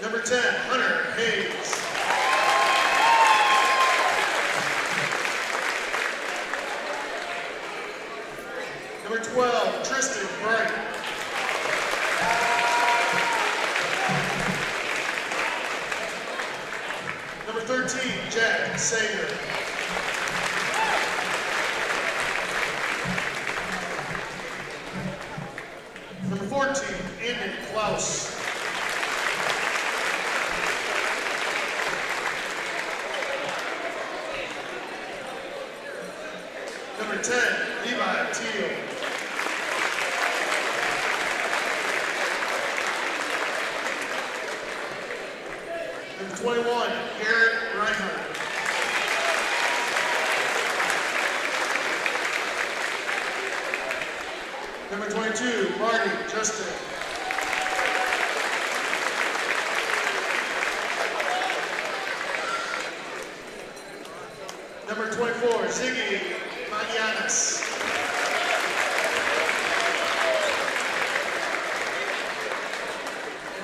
Number 10, Hunter Hayes. Number 12, Tristan Bright. Number 13, Jack Sager. Number 14, Andy Clouse. Number 10, Levi Teal. Number 21, Garrett Reinhardt. Number 22, Marty Justin. Number 24, Ziggy Magianis.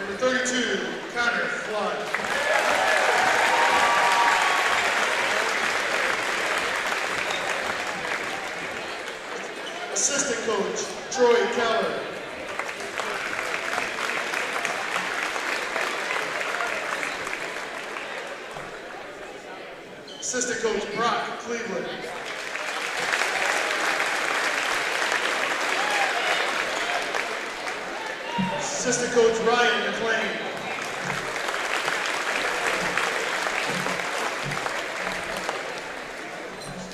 Number 32, Connor Flood. Assistant coach, Troy Keller. Assistant coach, Brock Cleveland. Assistant coach, Ryan McLean.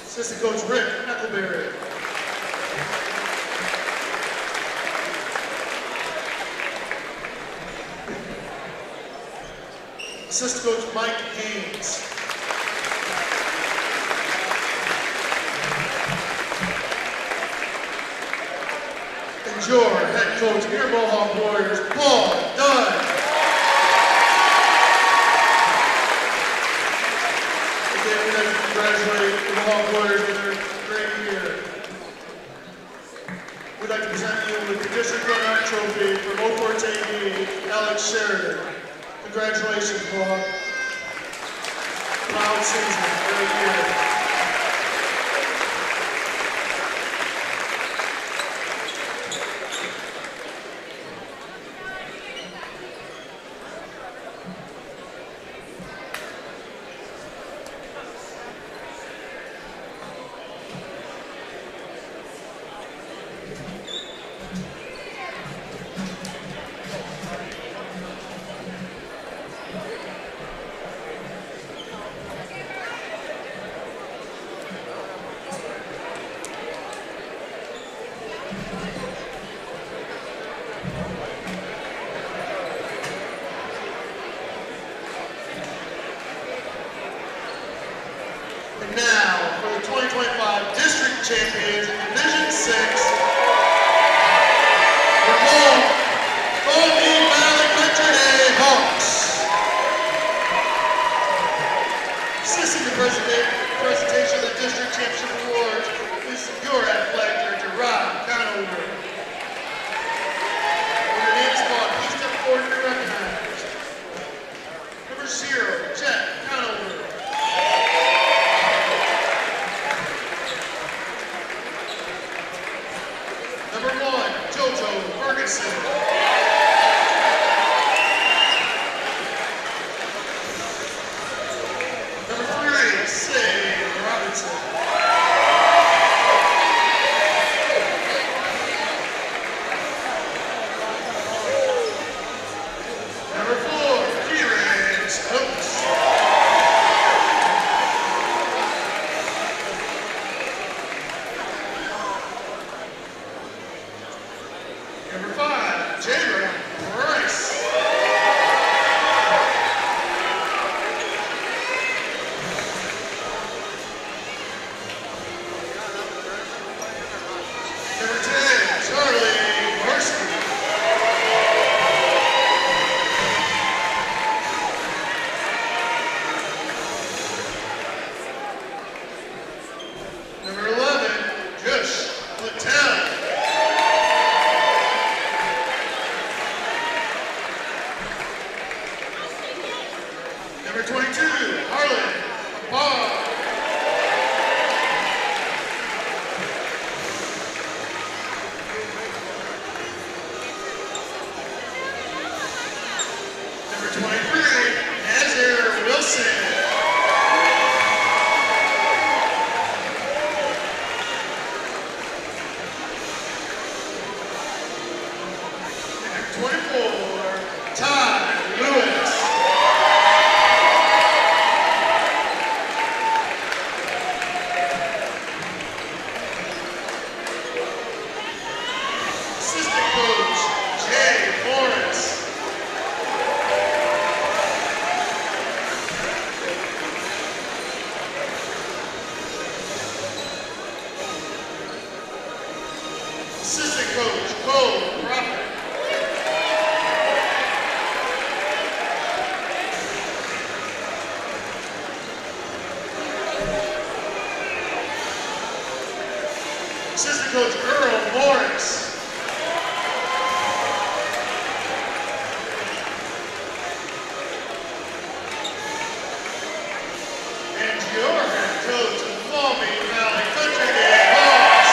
Assistant coach, Rick Eccleberry. Assistant coach, Mike Haynes. And your head coach, your Mohawk Warriors, Paul Dunn. Again, we'd like to congratulate the Mohawk Warriors on their great year. We'd like to present you with the District Runner-Up Trophy from OH.REPORT Alex Sheridan. Congratulations, Mohawk. Proud season, great year. And now, for the 2025 District Champions in Division 6, the Maumee Valley Country Day Hawks. Assisting the presentation of the District Championship Awards is your athletic director, Rob Conover. When your name is called, please step forward and be recognized. Number 0, Jet Conover. Number 1, Jojo Ferguson. Number 3, Say Robinson. Number 4, Keeran Stokes. Number 5, Jay Assistant coach, Corp. Assistant coach, Morris. And your head coach of Maumee Valley Country Day Hawks,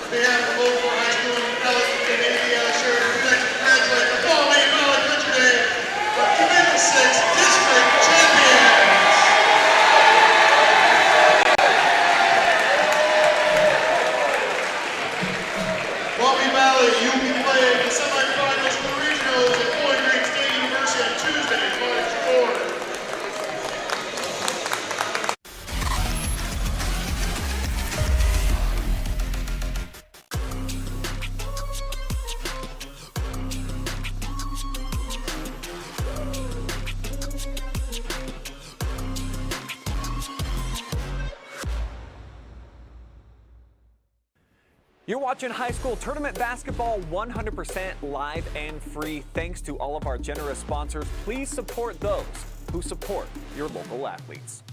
they have the local high school and Indiana shirt. We'd like to congratulate the Maumee Valley Country Day Division 6 District Champions. Maumee Valley, you'll be playing the semifinals for the regionals at Bowling Green State University on Tuesday, March 4th. You're watching high school tournament basketball 100% live and free. Thanks to all of our generous sponsors. Please support those who support your local athletes.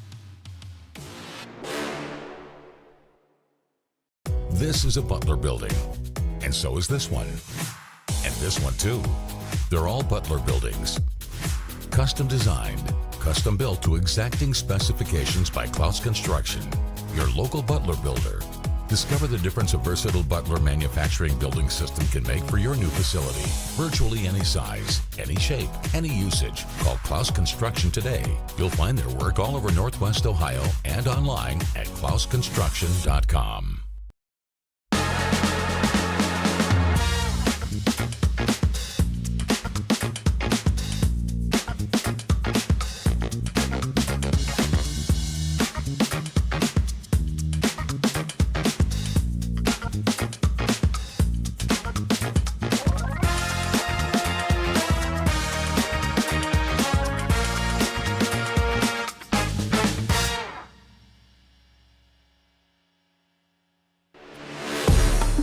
This is a Butler building, and so is this one. And this one too. They're all Butler buildings. Custom designed, custom built to exacting specifications by Clouse Construction, your local Butler builder. Discover the difference a versatile Butler manufacturing building system can make for your new facility. Virtually any size, any shape, any usage. Call Clouse Construction today. You'll find their work all over Northwest Ohio and online at clouseconstruction.com.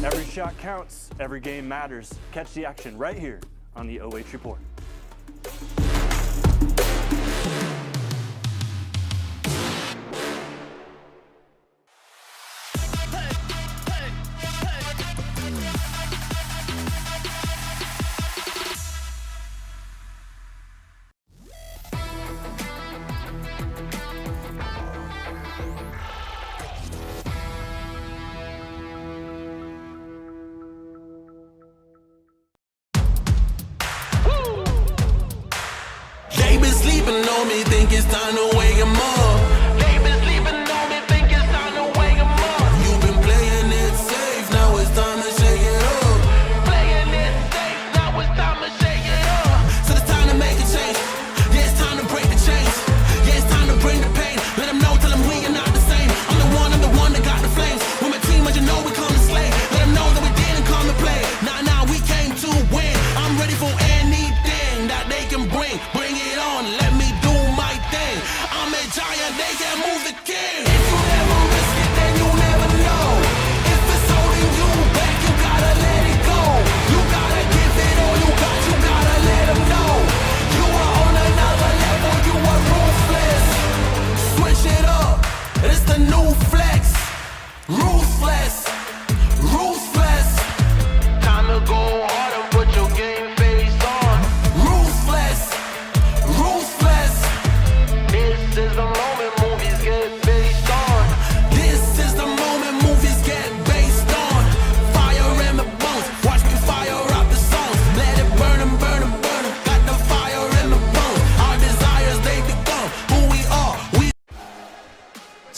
Every shot counts, every game matters. Catch the action right here on the OH Report. Sleeping on me, think it's time to wake 'em up. They been sleeping on me, think it's time to wake 'em up. You've been playing it safe, now it's time to shake it up. Playing it safe, now it's time to shake it up. So it's time to make a change. Yeah, it's time to break the chains. Yeah, it's time to bring the pain. Let them know, tell them we are not the same. I'm the one that got the flames. With my team, as you know, we come to slay. Let them know that we didn't come to play. Nah, we came to win. I'm ready for anything that they can bring. Bring it on, let me do my thing. I'm a giant.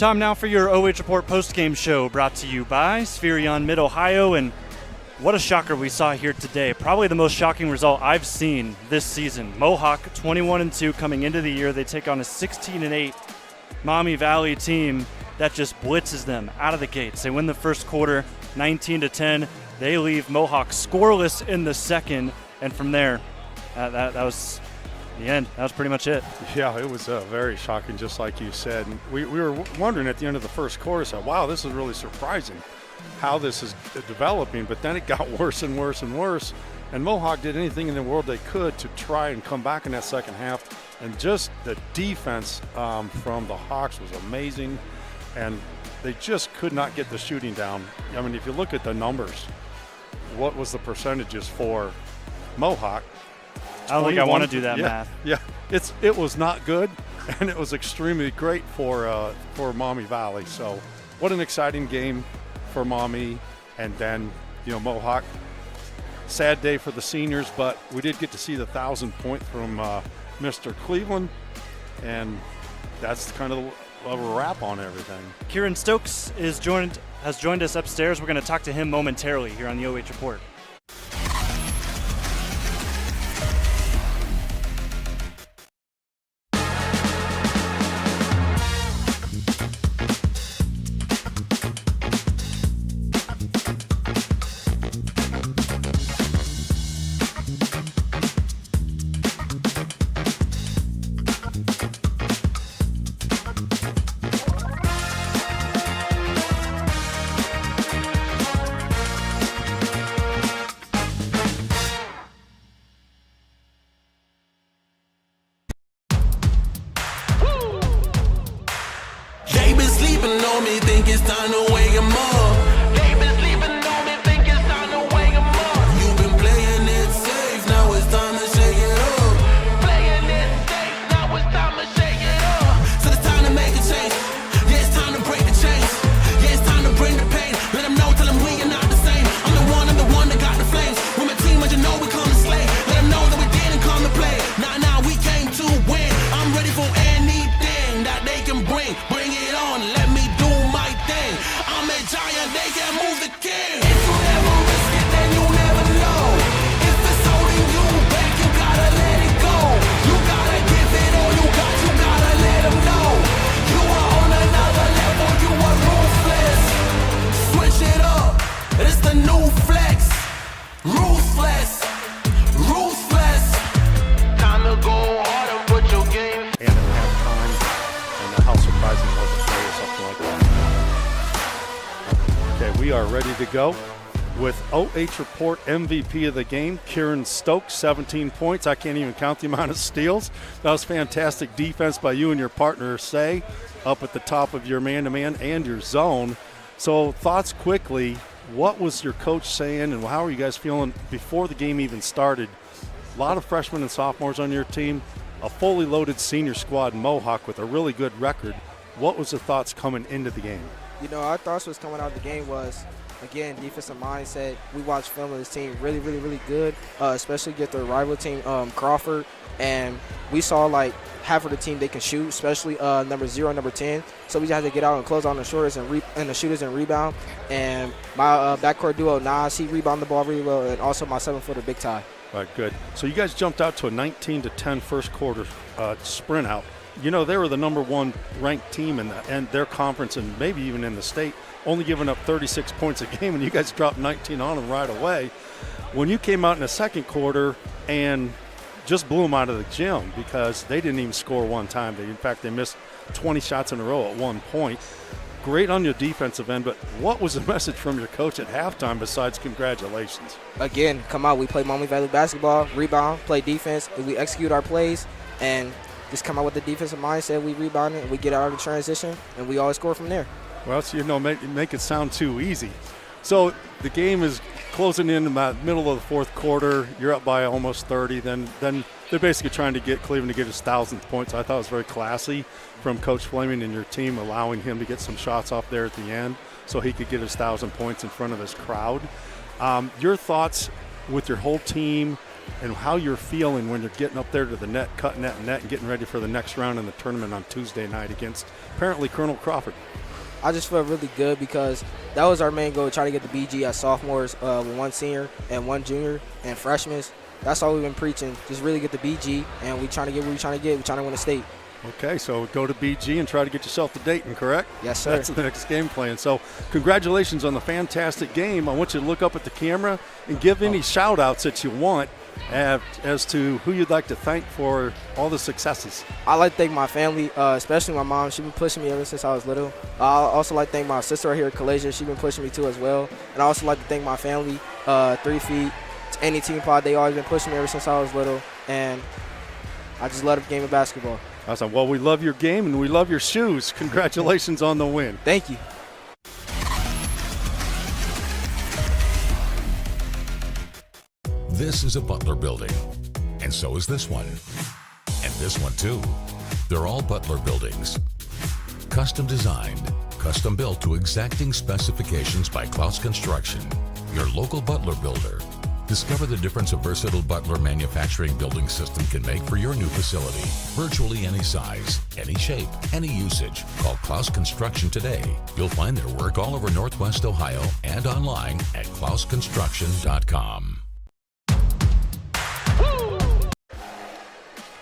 Time now for your OH Report postgame show, brought to you by Spherion Mid-Ohio. And what a shocker we saw here today. Probably the most shocking result I've seen this season. Mohawk 21-2 coming into the year. They take on a 16-8 Maumee Valley team that just blitzes them out of the gates. They win the first quarter 19-10. They leave Mohawk scoreless in the second, and from there, that was the end. That was pretty much it. Yeah, it was very shocking, just like you said. And we were wondering at the end of the first quarter, said, wow, this is really surprising how this is developing. But then it got worse and worse and worse. And Mohawk did anything in the world they could to try and come back in that second half. And just the defense from the Hawks was amazing. And they just could not get the shooting down. I mean, if you look at the numbers, what was the percentages for Mohawk? I don't think I want to do that math. Yeah, it was not good, and it was extremely great for Maumee Valley. So, what an exciting game for Maumee, and then Mohawk. Sad day for the seniors, but we did get to see the 1,000-point from Mr. Cleveland, and that's kind of a wrap on everything. Keeran Stokes has joined us upstairs. We're going to talk to him momentarily here on the OH Report. They been sleeping on me, think it's time to wake 'em up. They been sleeping on me, think it's time to wake 'em up. You've been playing it safe, now it's time to shake it up. Playing it safe, now it's time to shake it up. So it's time to make a change. Yeah, it's time to break the chains. Yeah, it's time to bring the pain. Let 'em know, tell 'em we are not the same. I'm the one that got the flames. With my team, as you know, we come to slay. Let 'em know that we didn't come to play. Nah, we came to win. I'm ready for anything that they can bring. Bring it on, let me do my thing. I'm a giant, they can move the king. If you never risk it, then you never know. If it's holding you back, you gotta let it go. You gotta give it all you got, you gotta let them know. You are on another level, you are ruthless. Switch it up, it's the new flex. Ruthless, ruthless. Time to go hard and put your game. And at halftime, and how surprising was it for or something like that. Okay, we are ready to go with OH Report MVP of the game, Keeran Stokes, 17 points. I can't even count the amount of steals. That was fantastic defense by you and your partner, Say, up at the top of your man-to-man and your zone. So thoughts quickly, what was your coach saying and how are you guys feeling before the game even started? A lot of freshmen and sophomores on your team, a fully loaded senior squad, Mohawk with a really good record. What was the thoughts coming into the game? Our thoughts was coming out of the game was, again, defensive mindset. We watched film of this team really, really, really good, especially get the rival team, Crawford. And we saw like half of the team they can shoot, especially number 0 and number 10. So we just had to get out and close on the shooters and the shooters and rebound. And my backcourt duo, Nas, he rebounded the ball really well, and also my 7-footer, Big Ty. All right, good. So you guys jumped out to a 19-10 first quarter sprint out. They were the number 1 ranked team in their conference and maybe even in the state, only giving up 36 points a game, and you guys dropped 19 on them right away. When you came out in the second quarter and just blew them out of the gym because they didn't even score one time. In fact, they missed 20 shots in a row at one point. Great on your defensive end, but what was the message from your coach at halftime besides congratulations? Again, come out. We play Maumee Valley basketball, rebound, play defense, and we execute our plays, and just come out with the defensive mindset. We rebound it, and we get out of the transition, and we always score from there. Well, so, make it sound too easy. So the game is closing in about middle of the fourth quarter. You're up by almost 30. Then they're basically trying to get Cleveland to get his 1,000th point. So I thought it was very classy from Coach Fleming and your team, allowing him to get some shots off there at the end so he could get his 1,000 points in front of his crowd. Your thoughts with your whole team and how you're feeling when you're getting up there to the net, cutting that net, and getting ready for the next round in the tournament on Tuesday night against apparently Colonel Crawford. I just feel really good because that was our main goal, try to get the BG as sophomores with 1 senior and 1 junior and freshmen. That's all we've been preaching, just really get the BG, and we trying to get what we trying to get. We trying to win the state. Okay, so go to BG and try to get yourself to Dayton, correct? Yes, sir. That's the next game plan. So congratulations on the fantastic game. I want you to look up at the camera and give any shout-outs that you want as to who you'd like to thank for all the successes. I like to thank my family, especially my mom. She's been pushing me ever since I was little. I also like to thank my sister right here at Collision. She's been pushing me too as well. And I also like to thank my family, 3 Feet, any team pod. They always been pushing me ever since I was little. And I just love the game of basketball. Awesome. Well, we love your game and we love your shoes. Congratulations on the win. Thank you. This is a Butler building, and so is this one. And this one too. They're all Butler buildings. Custom designed, custom built to exacting specifications by Clouse Construction, your local Butler builder. Discover the difference a versatile Butler manufacturing building system can make for your new facility. Virtually any size, any shape, any usage. Call Clouse Construction today. You'll find their work all over Northwest Ohio and online at clouseconstruction.com.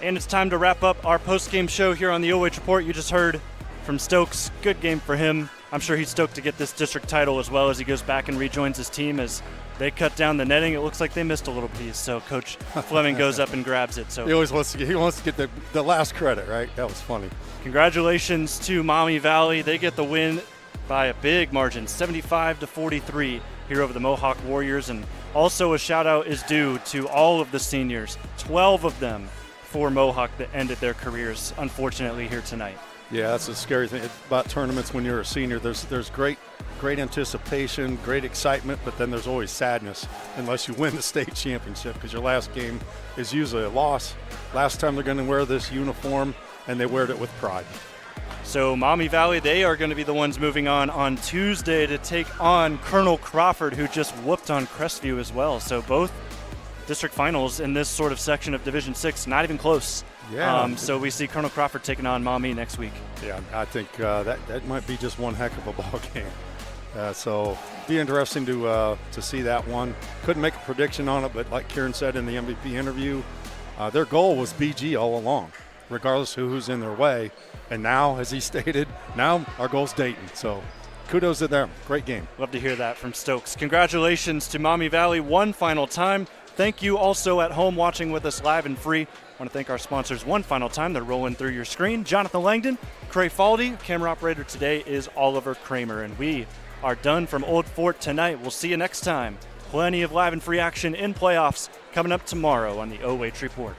And it's time to wrap up our post-game show here on the OH Report. You just heard from Stokes. Good game for him. I'm sure he's stoked to get this district title as well as he goes back and rejoins his team as they cut down the netting. It looks like they missed a little piece, so Coach Fleming goes up and grabs it. So he always wants to get the last credit, right? That was funny. Congratulations to Maumee Valley. They get the win by a big margin, 75-43 here over the Mohawk Warriors. And also a shout-out is due to all of the seniors, 12 of them for Mohawk that ended their careers, unfortunately, here tonight. Yeah, that's a scary thing about tournaments when you're a senior. There's great anticipation, great excitement, but then there's always sadness unless you win the state championship because your last game is usually a loss. Last time they're going to wear this uniform, and they wear it with pride. So Maumee Valley, they are going to be the ones moving on Tuesday to take on Colonel Crawford, who just whooped on Crestview as well. So both district finals in this sort of section of Division 6, not even close. Yeah. So we see Colonel Crawford taking on Maumee next week. Yeah, I think that might be just one heck of a ball game. So be interesting to see that one. Couldn't make a prediction on it, but like Keeran said in the MVP interview, their goal was BG all along, regardless of who's in their way. And now, as he stated, now our goal's Dayton. So kudos to them. Great game. Love to hear that from Stokes. Congratulations to Maumee Valley one final time. Thank you also at home watching with us live and free. I want to thank our sponsors one final time. They're rolling through your screen. Jonathon Langdon, Cray Falde. Camera operator today is Oliver Kramer. And we are done from Old Fort tonight. We'll see you next time. Plenty of live and free action in playoffs coming up tomorrow on the OH Report.